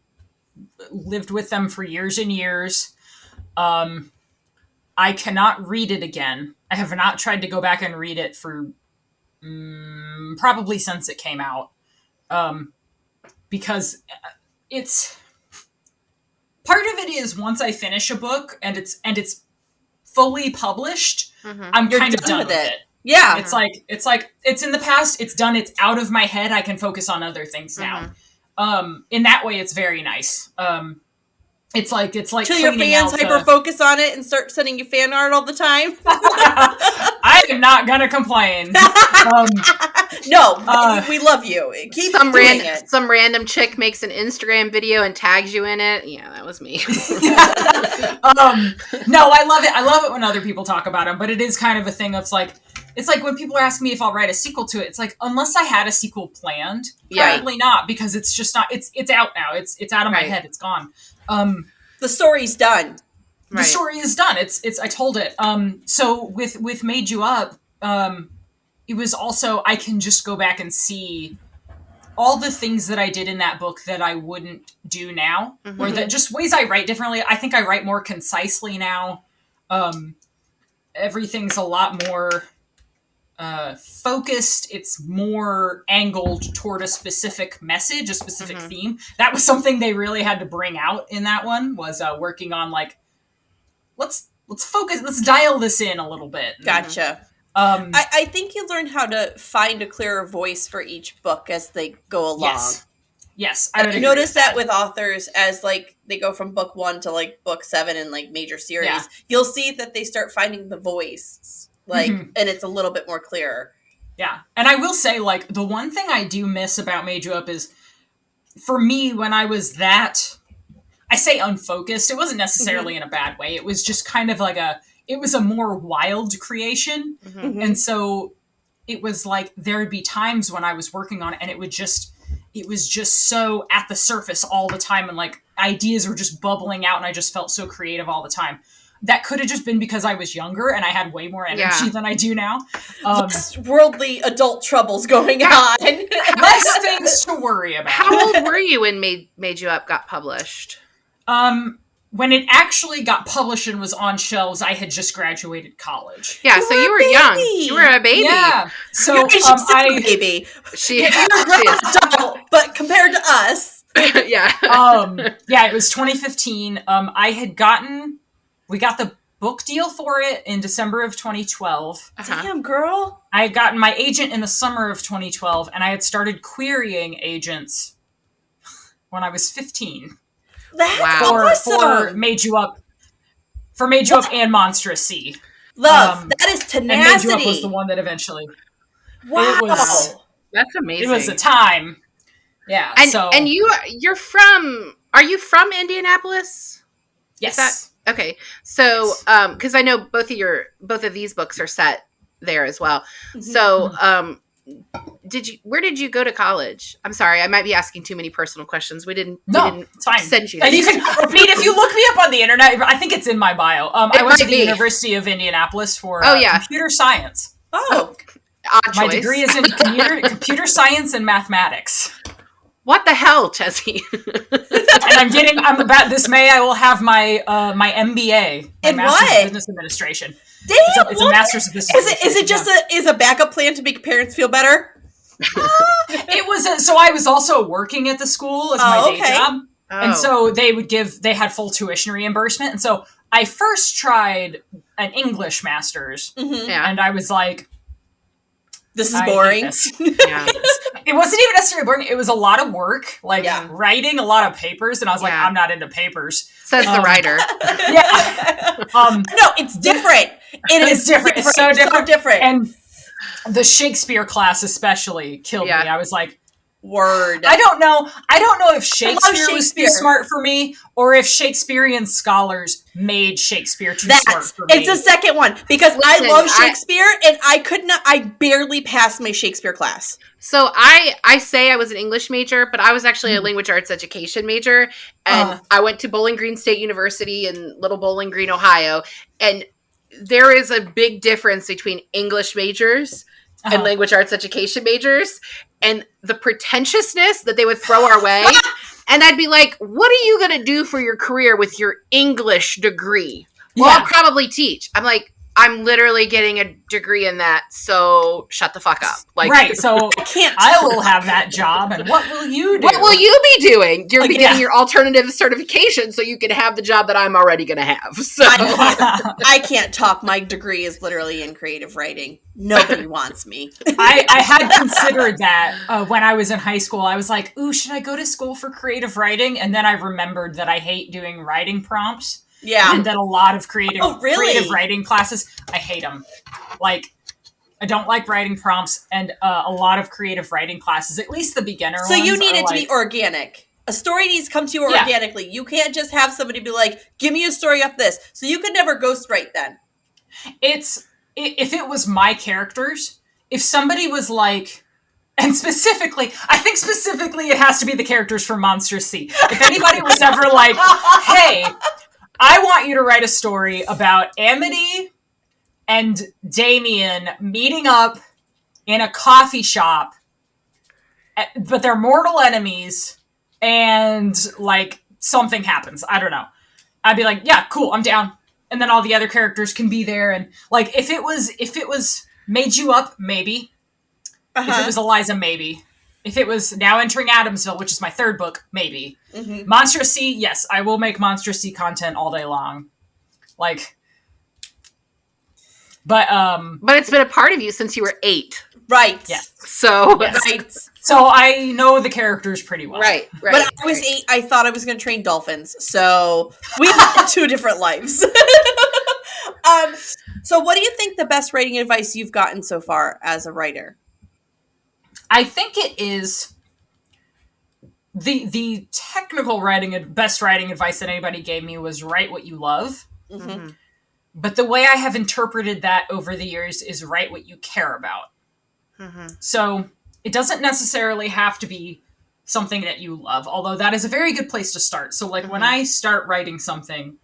lived with them for years and years. I cannot read it again. I have not tried to go back and read it for probably since it came out. Because it's part of it is once I finish a book and it's fully published, I'm kind of done with it. Yeah. It's like it's in the past, it's done, it's out of my head. I can focus on other things now. In that way it's very nice. It's like till your fans hyper focus on it and start sending you fan art all the time. I am not gonna complain. No, we love you. Keep doing it. Some random chick makes an Instagram video and tags you in it. Yeah, that was me. No, I love it. I love it when other people talk about them, but it is kind of a thing of it's like when people are asking me if I'll write a sequel to it, it's like, unless I had a sequel planned, probably not, because it's just not, it's out now. It's out of my head. It's gone. The story's done. The story is done. It's I told it. So with Made You Up, it was also, I can just go back and see all the things that I did in that book that I wouldn't do now, or that just ways I write differently. I think I write more concisely now. Everything's a lot more focused. It's more angled toward a specific message, a specific theme. That was something they really had to bring out in that one, was working on like, let's focus, let's dial this in a little bit. Gotcha. I think you learn how to find a clearer voice for each book as they go along. Yes. I noticed that with authors as like they go from book 1 to like book 7 in like major series. Yeah. You'll see that they start finding the voice, like, and it's a little bit more clearer. Yeah. And I will say, like, the one thing I do miss about Made You Up is, for me, when I was that, I say unfocused, it wasn't necessarily in a bad way. It was just kind of like it was a more wild creation. And so it was like, there would be times when I was working on it and it was just so at the surface all the time. And like ideas were just bubbling out and I just felt so creative all the time. That could have just been because I was younger and I had way more energy than I do now. Less worldly adult troubles going on. Less things to worry about. How old were you when Made You Up got published? When it actually got published and was on shelves, I had just graduated college. Yeah, so you were young. You were a baby. Yeah. So she's a baby. She is. Adult, but compared to us. Yeah. Yeah, it was 2015. We got the book deal for it in December of 2012. Damn, girl. I had gotten my agent in the summer of 2012, and I had started querying agents when I was 15. That's awesome. For Made You Up and Monstrous Sea. Love, that is tenacity. And Made You Up was the one that eventually. Wow. That's amazing. It was a time. Yeah. And you're from, are you from Indianapolis? Yes. Okay. So, because I know both of these books are set there as well. So, where did you go to college? I'm sorry, I might be asking too many personal questions. We didn't it's fine. Send you. And you can, if you look me up on the internet, I think it's in my bio. I went to the University of Indianapolis for computer science. Oh, odd my degree is in computer science and mathematics. What the hell, Chessie? And I'm about this May. I will have my my MBA, my Master's in Business Administration. Damn, it's a master's of business. Is it just a backup plan to make parents feel better? It was so I was also working at the school as my day job, and so they had full tuition reimbursement, and so I first tried an English master's, and I was like, "This is boring." It wasn't even necessarily boring. It was a lot of work, writing a lot of papers, and I was like, "I'm not into papers." Says the writer. No, it's different. It's different. It's so different. So different. And the Shakespeare class especially killed me. I was like, word. I don't know if Shakespeare was too smart for me, or if Shakespearean scholars made Shakespeare too smart for me. It's the second one, because I love Shakespeare, and I barely passed my Shakespeare class. So I say I was an English major, but I was actually a language arts education major, and I went to Bowling Green State University in Little Bowling Green, Ohio, and there is a big difference between English majors and language arts education majors, and the pretentiousness that they would throw our way. And I'd be like, what are you going to do for your career with your English degree? Well, I'll probably teach. I'm like, I'm literally getting a degree in that, so shut the fuck up. Like, right, so I will have that job, and what will you do? What will you be doing? You're getting your alternative certification so you can have the job that I'm already going to have. So I can't talk. My degree is literally in creative writing. Nobody wants me. I had considered that when I was in high school. I was like, ooh, should I go to school for creative writing? And then I remembered that I hate doing writing prompts. Yeah. And then a lot of creative writing classes, I hate them. Like, I don't like writing prompts, and a lot of creative writing classes, at least the beginner ones. So you need it to be organic. A story needs to come to you organically. You can't just have somebody be like, give me a story of this. So you could never ghostwrite then. If it was my characters, if somebody was like, and I think specifically it has to be the characters from Monster C. If anybody was ever like, hey, I want you to write a story about Amity and Damien meeting up in a coffee shop, but they're mortal enemies, and like something happens. I don't know. I'd be like, yeah, cool, I'm down. And then all the other characters can be there, and like if it was Made You Up, maybe. If it was Eliza, maybe. If it was Now Entering Adamsville, which is my third book, maybe. Mm-hmm. Monstrous C, yes, I will make Monstrous C content all day long. Like, but it's been a part of you since you were 8. Right. Yeah. So, right. So I know the characters pretty well. Right. But I was 8, I thought I was going to train dolphins. So we had 2 different lives. So what do you think the best writing advice you've gotten so far as a writer? I think it is the technical best writing advice that anybody gave me was write what you love. Mm-hmm. But the way I have interpreted that over the years is write what you care about. Mm-hmm. So it doesn't necessarily have to be something that you love, although that is a very good place to start. So like when I start writing something,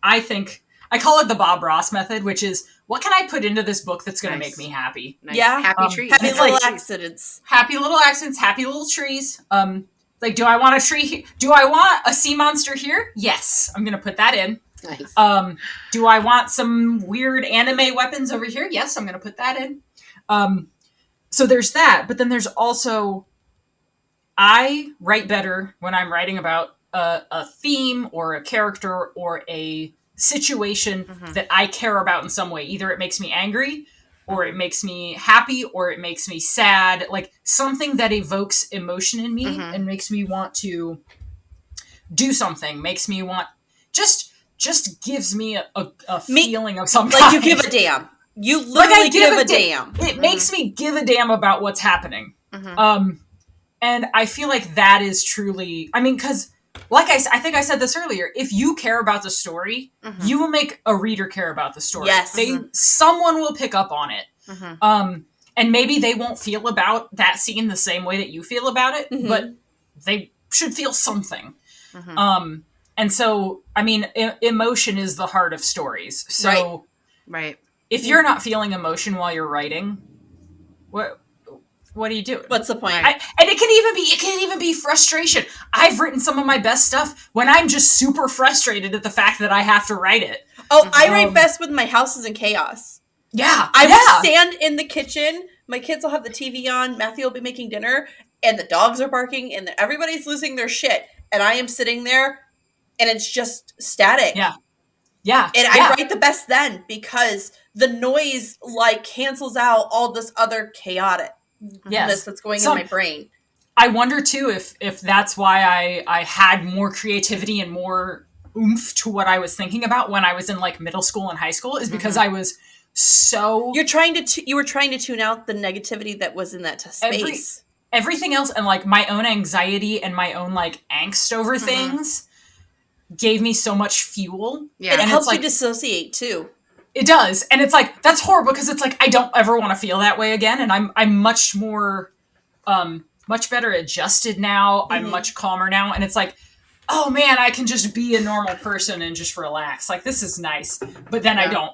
I call it the Bob Ross method, which is, what can I put into this book that's going to make me happy? Nice. Yeah. Happy trees. Happy little accidents. Happy little accidents, happy little trees. Like, do I want a tree? Do I want a sea monster here? Yes. I'm going to put that in. Nice. Do I want some weird anime weapons over here? Yes, I'm going to put that in. So there's that. But then there's also, I write better when I'm writing about a theme or a character or a situation that I care about in some way. Either it makes me angry, or it makes me happy, or it makes me sad. Like something that evokes emotion in me and makes me want to do something, makes me want, just gives me a feeling of something. Like you give a damn. You literally give a damn. It makes me give a damn about what's happening. And I feel like that is truly, I mean, because like I think I said this earlier, if you care about the story, you will make a reader care about the story. Yes. Someone will pick up on it. And maybe they won't feel about that scene the same way that you feel about it, but they should feel something. And so, I mean, emotion is the heart of stories. So right. If you're not feeling emotion while you're writing, what do you do? What's the point? And it can even be frustration. I've written some of my best stuff when I'm just super frustrated at the fact that I have to write it. Oh, I write best when my house is in chaos. Yeah. I will stand in the kitchen. My kids will have the TV on. Matthew will be making dinner, and the dogs are barking, and everybody's losing their shit. And I am sitting there, and it's just static. Yeah. Yeah. And I write the best then because the noise like cancels out all this other chaotic that's going in my brain. I wonder too if that's why I had more creativity and more oomph to what I was thinking about when I was in like middle school and high school is because I was so you were trying to tune out the negativity that was in that space. Everything else and like my own anxiety and my own like angst over things gave me so much fuel. Yeah. And it helps you dissociate too. It does. And it's like, that's horrible because it's like, I don't ever want to feel that way again. And I'm much more, much better adjusted now. I'm much calmer now. And it's like, oh man, I can just be a normal person and just relax. Like, this is nice. But then I don't.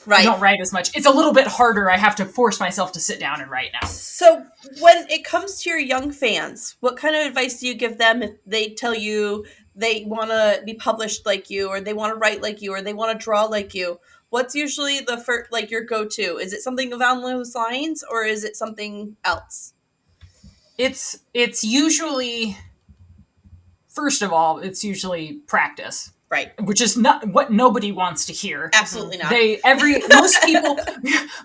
Right. I don't write as much. It's a little bit harder. I have to force myself to sit down and write now. So when it comes to your young fans, what kind of advice do you give them if they tell you they want to be published like you, or they want to write like you, or they want to draw like you? What's usually the first, like your go-to? Is it something along those lines, or is it something else? It's usually, first of all, it's usually practice. Right. Which is not what nobody wants to hear. Absolutely not.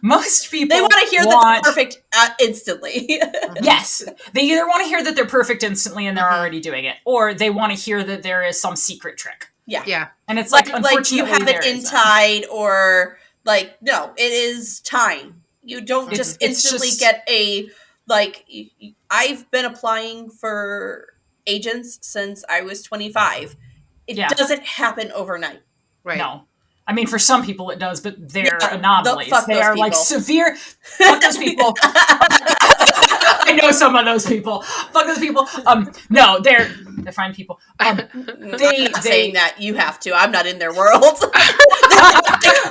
Most people they want to hear that they're perfect instantly. Yes. They either want to hear that they're perfect instantly and they're already doing it, or they want to hear that there is some secret trick. Yeah. Yeah. And it's like unfortunately you have it in Tide, or like, no, it is time. You don't just instantly get a, like, I've been applying for agents since I was 25. It doesn't happen overnight. Right. No. I mean, for some people it does, but they're anomalies. They are like severe. Fuck those people. I know some of those people. Fuck those people. No, they're fine people. I'm not saying that you have to. I'm not in their world.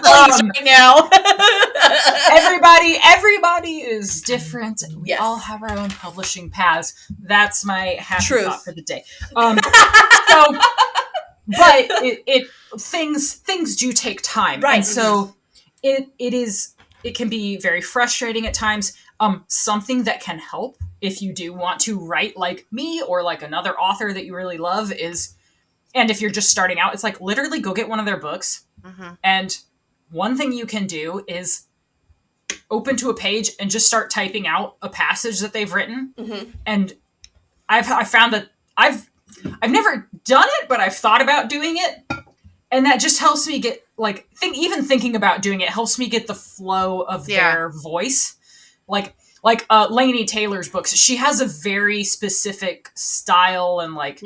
Right now. Everybody is different. We all have our own publishing paths. That's my happy thought for the day. But things do take time, right? And so it can be very frustrating at times. Something that can help if you do want to write like me or like another author that you really love is, and if you're just starting out, it's like literally go get one of their books, and one thing you can do is open to a page and just start typing out a passage that they've written, and I found that I've never done it, but I've thought about doing it. And that just helps me get, like, even thinking about doing it helps me get the flow of their voice. Like Laini Taylor's books, she has a very specific style and, like,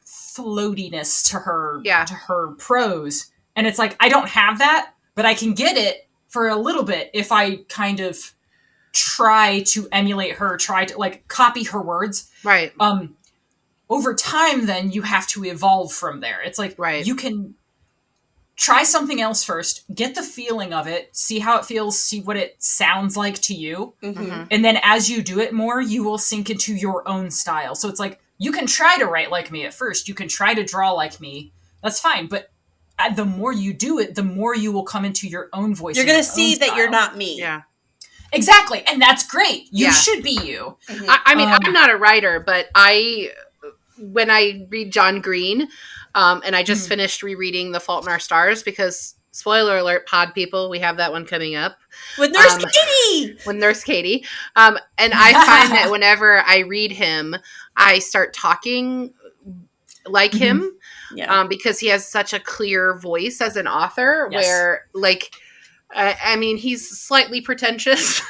floatiness to her prose. And it's like, I don't have that, but I can get it for a little bit if I kind of try to emulate her, try to, like, copy her words. Right. Over time, then, you have to evolve from there. It's like, you can try something else first, get the feeling of it, see how it feels, see what it sounds like to you. And then as you do it more, you will sink into your own style. So it's like, you can try to write like me at first. You can try to draw like me. That's fine. But the more you do it, the more you will come into your own voice. You're going to see that you're not me. Yeah. Exactly. And that's great. You should be you. I mean, I'm not a writer, but when I read John Green, and I just finished rereading The Fault in Our Stars because, spoiler alert, pod people, we have that one coming up. With Nurse Katie! With Nurse Katie. And I find that whenever I read him, I start talking like him because he has such a clear voice as an author where, like, I mean, he's slightly pretentious,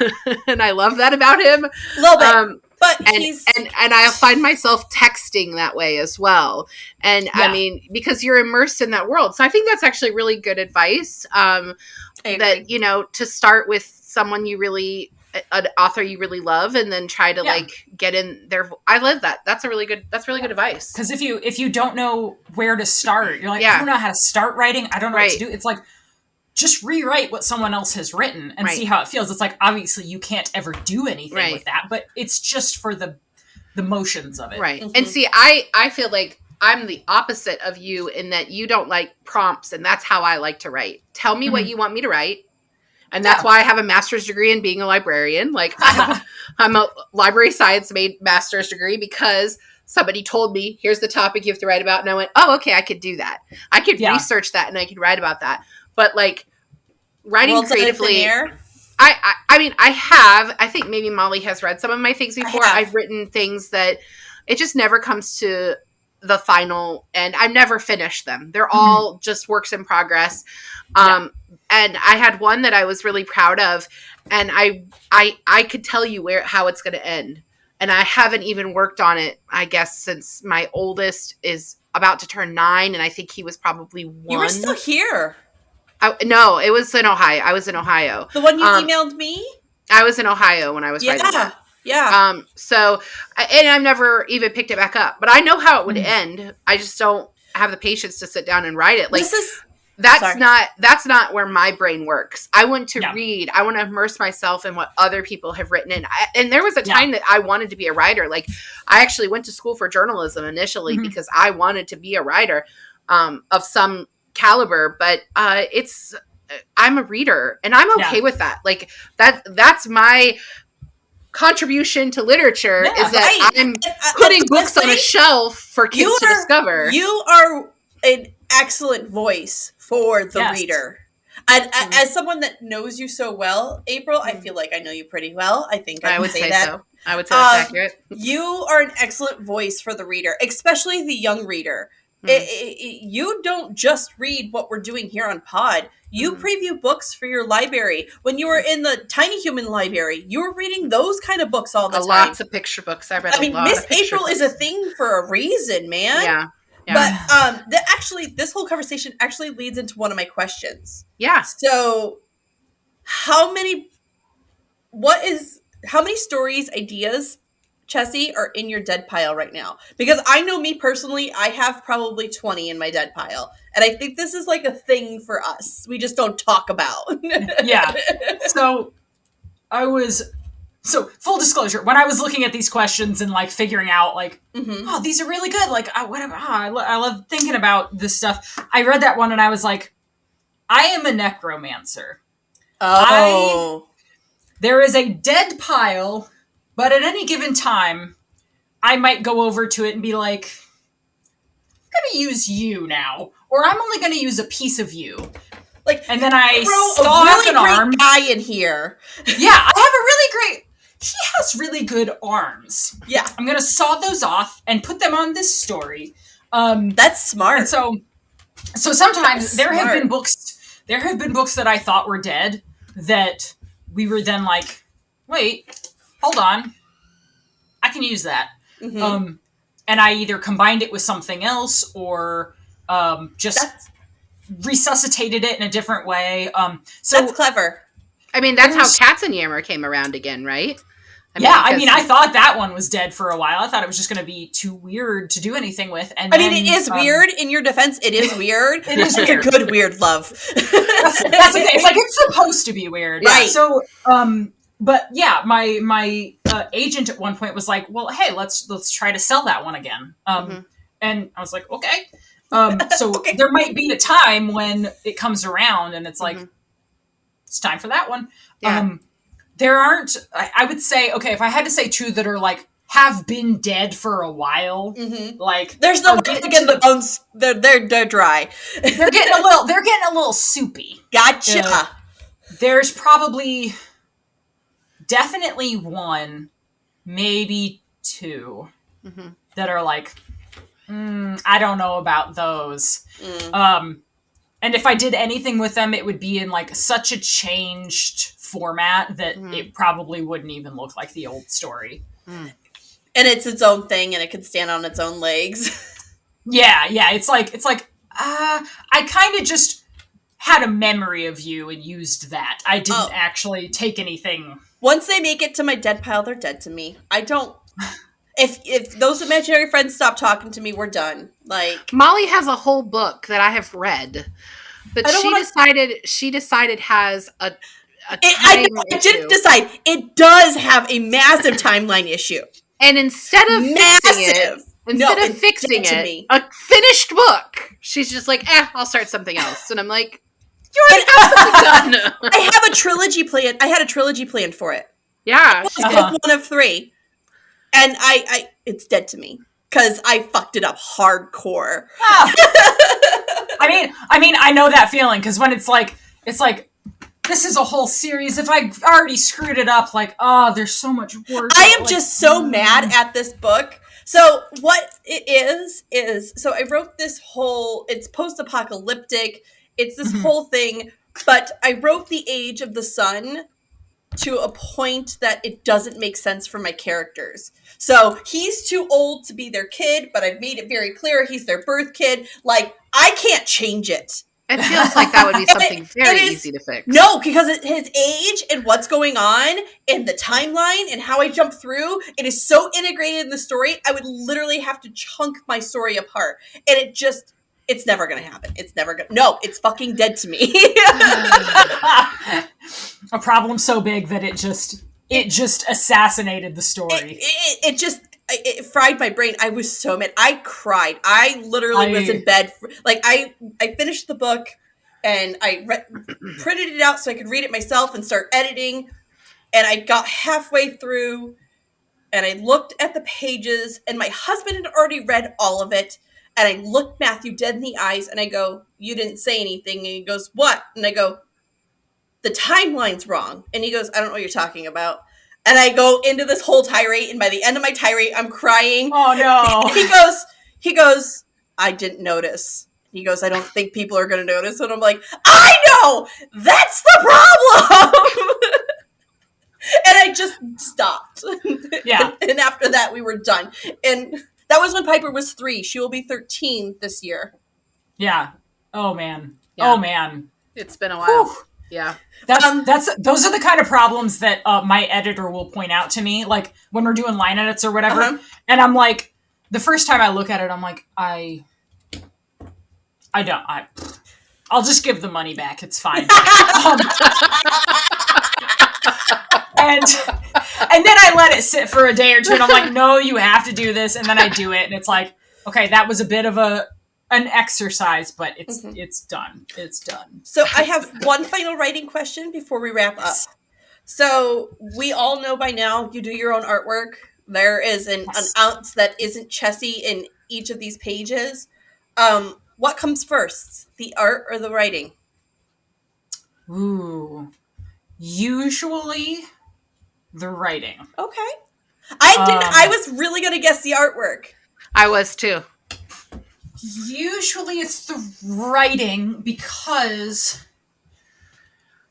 and I love that about him. A little bit. But and I find myself texting that way as well. And I mean, because you're immersed in that world. So I think that's actually really good advice. That, you know, to start with someone an author you really love, and then try to like get in their. I love that. That's really good advice. Because if you don't know where to start, you're like, I don't know how to start writing. I don't know what to do. It's like, just rewrite what someone else has written and see how it feels. It's like, obviously you can't ever do anything with that, but it's just for the motions of it. Right. And see, I feel like I'm the opposite of you in that you don't like prompts, and that's how I like to write. Tell me what you want me to write. And that's why I have a master's degree in being a librarian. Like, I'm a library science master's degree because somebody told me, here's the topic you have to write about. And I went, oh, okay, I could do that. I could research that and I could write about that. But like writing creatively, I mean, I think maybe Molly has read some of my things before. I've written things that it just never comes to the final, and I've never finished them. They're all just works in progress. And I had one that I was really proud of, and I could tell you how it's going to end. And I haven't even worked on it, I guess, since my oldest is about to turn 9, and I think he was probably 1. You were still here. No, it was in Ohio. I was in Ohio. The one you emailed me? I was in Ohio when I was writing that. Yeah. So, and I've never even picked it back up. But I know how it would end. I just don't have the patience to sit down and write it. Like, that's not where my brain works. I want to read. I want to immerse myself in what other people have written. And there was a time that I wanted to be a writer. Like, I actually went to school for journalism initially because I wanted to be a writer of some caliber. But I'm a reader, and I'm okay with that. Like, that's my contribution to literature is that I'm putting books on a shelf for kids to discover. You are an excellent voice for the reader. And as someone that knows you so well, April, I feel like I know you pretty well. I think I would say that. So. I would say that's accurate. You are an excellent voice for the reader, especially the young reader. You don't just read what we're doing here on Pod. You preview books for your library. When you were in the Tiny Human library, you were reading those kind of books all the time. Lots of picture books. I read a lot Miss of picture April books. is a thing for a reason, man. Yeah. But this whole conversation actually leads into one of my questions. Yeah. So, how many stories, ideas, Chessie, are in your dead pile right now? Because I know me personally, I have probably 20 in my dead pile. And I think this is like a thing for us. We just don't talk about. Yeah. So, full disclosure, when I was looking at these questions and like figuring out like, oh, these are really good. Like, I love thinking about this stuff. I read that one and I was like, I am a necromancer. Oh. There is a dead pile, but at any given time, I might go over to it and be like, I'm going to use you now. Or I'm only going to use a piece of you. Like, and then I saw really an arm guy in here. Yeah, I have a really great... He has really good arms. Yeah. I'm going to saw those off and put them on this story. That's smart. And so sometimes there have been books that I thought were dead that we were then like, wait, hold on. I can use that. And I either combined it with something else or resuscitated it in a different way. So that's clever. I mean, that's how Katzenjammer came around again, right? I thought that one was dead for a while. I thought it was just going to be too weird to do anything with. And I mean, it is weird. In your defense, it is weird. It's a good weird love. That's okay. It's like it's supposed to be weird, right? So, but yeah, my agent at one point was like, "Well, hey, let's try to sell that one again." And I was like, "Okay." So there might be a time when it comes around, and it's like it's time for that one. Yeah. There aren't, I would say, okay, if I had to say two that are like, have been dead for a while, like. There's no way to get the bones, they're dry. They're getting a little soupy. Gotcha. There's probably, definitely one, maybe two, that are like, I don't know about those. And if I did anything with them, it would be in like such a changed format that it probably wouldn't even look like the old story. And it's its own thing and it can stand on its own legs. Yeah. It's like I kind of just had a memory of you and used that. I didn't actually take anything. Once they make it to my dead pile, they're dead to me. I don't... If those imaginary friends stop talking to me, we're done. Like, Molly has a whole book that I have read, but she decided has a time I didn't decide. It does have a massive timeline issue, and instead of fixing it, Instead of fixing it, a finished book, she's just like, I'll start something else. And I'm like, you already got something done. I have a trilogy plan. I had a trilogy planned for it. Yeah. It was book 1 of 3. And I it's dead to me. Because I fucked it up hardcore. I mean, I know that feeling. Because when it's like, this is a whole series. If I already screwed it up, like, there's so much work. I am just so mad at this book. So what it is, so I wrote this whole, it's post-apocalyptic, it's this whole thing, but I wrote the age of the sun to a point that it doesn't make sense for my characters. So he's too old to be their kid, but I've made it very clear he's their birth kid. Like, I can't change it. It feels like that would be something very easy to fix. No, because his age and what's going on and the timeline and how I jump through, it is so integrated in the story, I would literally have to chunk my story apart. And it's never going to happen. No, it's fucking dead to me. A problem so big that it just assassinated the story. It fried my brain. I was so mad. I cried. I literally was in bed. I finished the book and I printed it out so I could read it myself and start editing. And I got halfway through and I looked at the pages and my husband had already read all of it. And I looked Matthew dead in the eyes and I go, "You didn't say anything." And he goes, "What?" And I go, "The timeline's wrong." And he goes, "I don't know what you're talking about." And I go into this whole tirade, and by the end of my tirade, I'm crying. Oh, no. He goes, "I didn't notice." He goes, "I don't think people are going to notice." And I'm like, I know! That's the problem! And I just stopped. Yeah. And after that, we were done. And that was when Piper was 3. She will be 13 this year. Yeah. Oh, man. Yeah. Oh, man. It's been a while. Whew. Yeah. Those are the kind of problems that my editor will point out to me, like when we're doing line edits or whatever. And I'm like, the first time I look at it, I'm like, I'll just give the money back. It's fine. And then I let it sit for a day or two, and I'm like, no, you have to do this. And then I do it, and it's like, okay, that was a bit of an exercise, but it's done. It's done. So I have one final writing question before we wrap up. So we all know by now you do your own artwork. There is an ounce that isn't Chessie in each of these pages. What comes first, the art or the writing? Ooh, usually the writing. Okay. I was really going to guess the artwork. I was too. Usually it's the writing because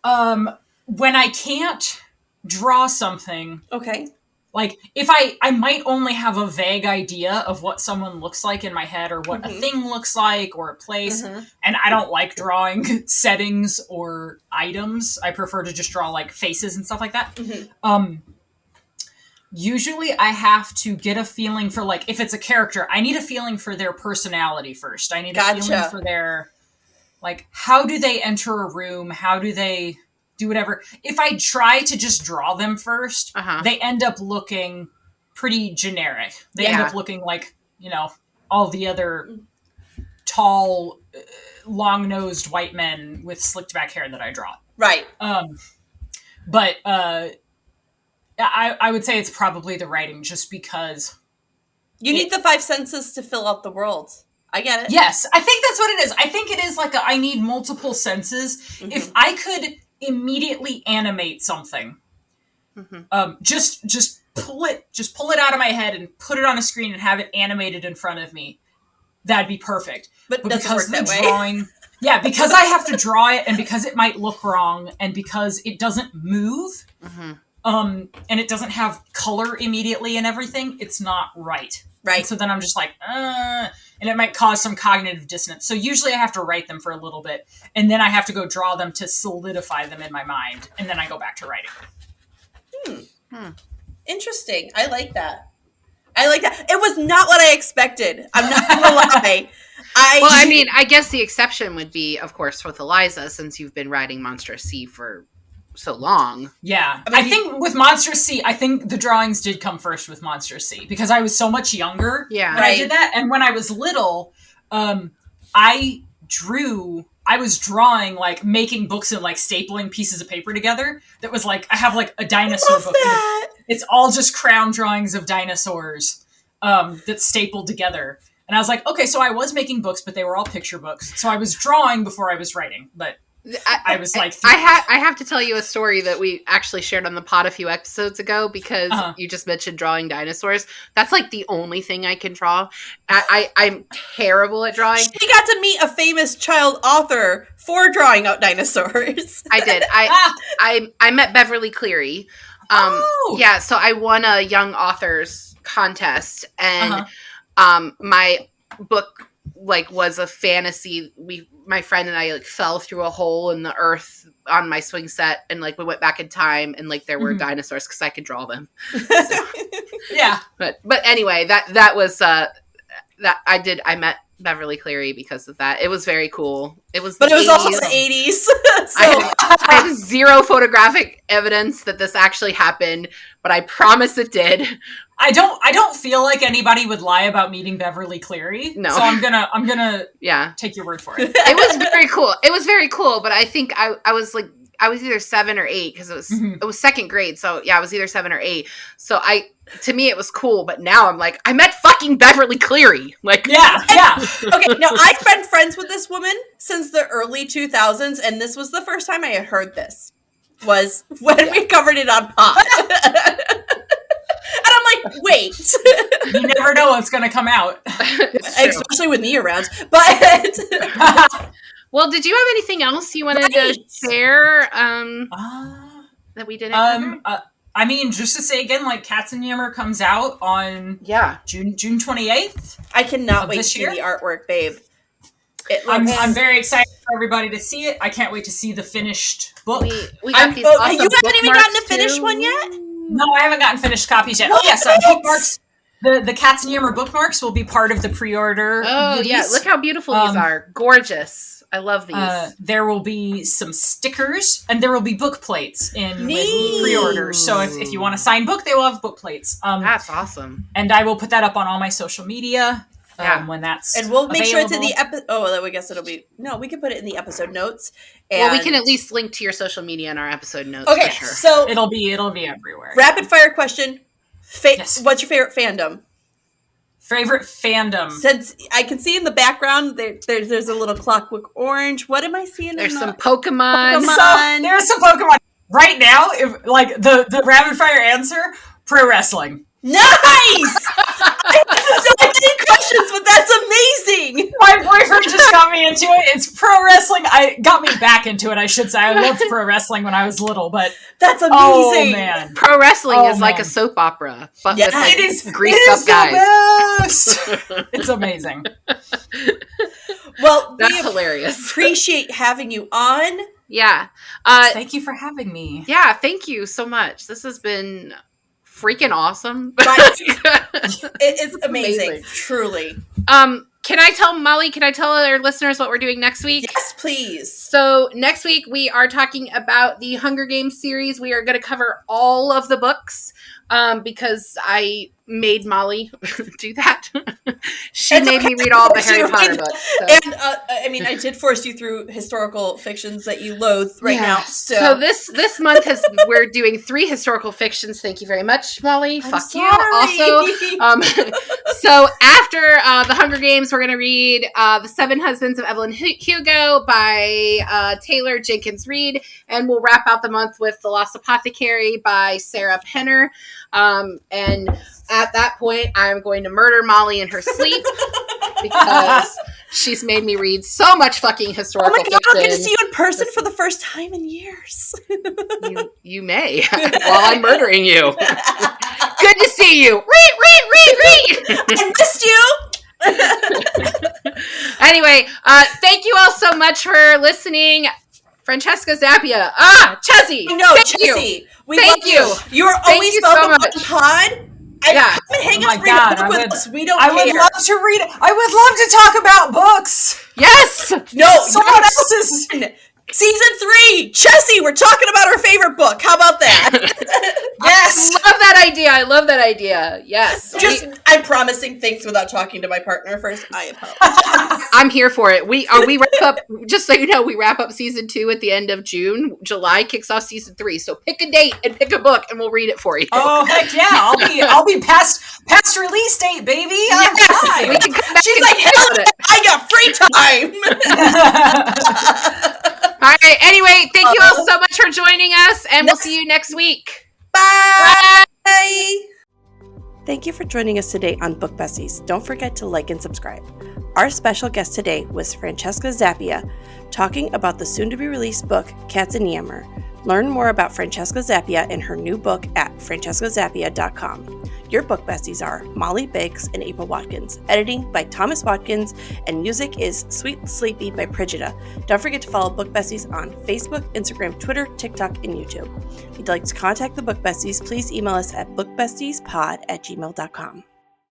when I can't draw something, okay, like if I might only have a vague idea of what someone looks like in my head or what a thing looks like or a place, and I don't like drawing settings or items. I prefer to just draw like faces and stuff like that. Usually I have to get a feeling for, like, if it's a character, I need a feeling for their personality first. I need a feeling for their, like, how do they enter a room? How do they do whatever? If I try to just draw them first, they end up looking pretty generic. They end up looking like, all the other tall, long-nosed white men with slicked back hair that I draw. Right. But I would say it's probably the writing, just because you need the 5 senses to fill out the world. I get it. Yes, I think that's what it is. I think it is like I need multiple senses. If I could immediately animate something, just pull it out of my head and put it on a screen and have it animated in front of me, that'd be perfect. But because the drawing, because I have to draw it, and because it might look wrong, and because it doesn't move. And it doesn't have color immediately and everything, it's not right. Right. And so then I'm just like, and it might cause some cognitive dissonance. So usually I have to write them for a little bit, and then I have to go draw them to solidify them in my mind, and then I go back to writing. Interesting. I like that. It was not what I expected. I'm not going to lie. I guess the exception would be, of course, with Eliza, since you've been writing Monstrous Sea for so long. Yeah. I think with Monsters C, I think the drawings did come first with Monsters C because I was so much younger when I did that. And when I was little, I was drawing, like, making books and, like, stapling pieces of paper together. That was, like, I have, like, a dinosaur book. It's all just crown drawings of dinosaurs that's stapled together. And I was like, okay, so I was making books, but they were all picture books. So I was drawing before I was writing. But I was like... I have to tell you a story that we actually shared on the pod a few episodes ago because you just mentioned drawing dinosaurs. That's like the only thing I can draw. I'm terrible at drawing. She got to meet a famous child author for drawing out dinosaurs. I did. I met Beverly Cleary. Yeah, so I won a young authors contest and my book like was a fantasy. My friend and I like fell through a hole in the earth on my swing set and like we went back in time and like there were dinosaurs because I could draw them. So. Yeah. But anyway, that was that I met Beverly Cleary because of that. It was very cool. It was also the 80s. So. I have zero photographic evidence that this actually happened, but I promise it did. I don't feel like anybody would lie about meeting Beverly Cleary. No. So I'm gonna take your word for it. It was very cool. It was very cool, but I think I was either 7 or 8 because it was second grade. So yeah, I was either 7 or 8. So to me it was cool, but now I'm like, I met fucking Beverly Cleary. Like yeah. Okay, now I've been friends with this woman since the early 2000s, and this was the first time I had heard this. Was when we covered it on pod. And I'm like, wait. You never know what's going to come out. Especially with me around. But well, did you have anything else you wanted to share that we didn't cover? I mean, just to say again, like Katzenjammer comes out on June 28th. I cannot wait to see the artwork, babe. I'm very excited for everybody to see it. I can't wait to see the finished book. We got these awesome you haven't even gotten to finish one yet? No, I haven't gotten finished copies yet. Bookmarks. The Katzenjammer bookmarks will be part of the pre-order. Oh, goodies. Yeah. Look how beautiful these are. Gorgeous. I love these. There will be some stickers, and there will be book plates with pre-orders. So if you want a signed book, they will have book plates. That's awesome. And I will put that up on all my social media when that's and we'll make available. sure it's in the episode. Oh, I guess it'll be... No, we can put it in the episode notes. Well, we can at least link to your social media in our episode notes. Okay, for sure. So it'll be everywhere. Rapid fire question. What's your favorite fandom? Favorite fandom. Since I can see in the background, there's a little Clockwork Orange. What am I seeing? There's some Pokemon. So, there's some Pokemon. Right now, if like the rapid fire answer, pro wrestling. Nice! I have so many questions, but that's amazing! My boyfriend just got me into it. It's pro wrestling. Got me back into it, I should say. I loved pro wrestling when I was little, but... That's amazing! Oh, man. Pro wrestling is like a soap opera, but with like, it is greased up guys. It's amazing. Well, that's hilarious. Appreciate having you on. Yeah. Thank you for having me. Yeah, thank you so much. This has been... freaking awesome. It's amazing. Truly. Can I tell our listeners what we're doing next week? Yes, please. So next week we are talking about the Hunger Games series. We are going to cover all of the books because I made Molly do that. She made me read all the Harry Potter books. So. And I did force you through historical fictions that you loathe now. So this month we're doing 3 historical fictions. Thank you very much, Molly. Fuck you. Also, so after the Hunger Games, we're going to read The 7 Husbands of Evelyn Hugo by Taylor Jenkins Reid, and we'll wrap out the month with The Lost Apothecary by Sarah Penner. And at that point, I'm going to murder Molly in her sleep because she's made me read so much fucking historical fiction. I'm going to see you in person for the first time in years. You may, while I'm murdering you. Good to see you. Reid! I missed you. Anyway, thank you all so much for listening. Francesca Zappia. Chessie. No, Chessie. Thank you. You are always welcome on the pod. Come and hang out and read a book with us. We don't care. I would love to read. I would love to talk about books. Yes. No, someone else is. Season 3. Hey, Chessie, we're talking about our favorite book. How about that? Yes. I love that idea. Yes. I'm promising things without talking to my partner first. I apologize. I'm here for it. We wrap up, just so you know, we wrap up season 2 at the end of June. July kicks off season 3. So pick a date and pick a book and we'll read it for you. Oh, heck yeah. I'll be past release date, baby. Yes. We can come back. She's like, hell, I got free time. All right. Anyway, thank you all so much for joining us, and we'll see you next week. Bye. Bye. Thank you for joining us today on Book Besties. Don't forget to like and subscribe. Our special guest today was Francesca Zappia, talking about the soon-to-be-released book, Katzenjammer. Learn more about Francesca Zappia and her new book at francescazappia.com. Your book besties are Molly Biggs and April Watkins. Editing by Thomas Watkins, and music is Sweet Sleepy by Prigida. Don't forget to follow Book Besties on Facebook, Instagram, Twitter, TikTok, and YouTube. If you'd like to contact the Book Besties, please email us at bookbestiespod@gmail.com.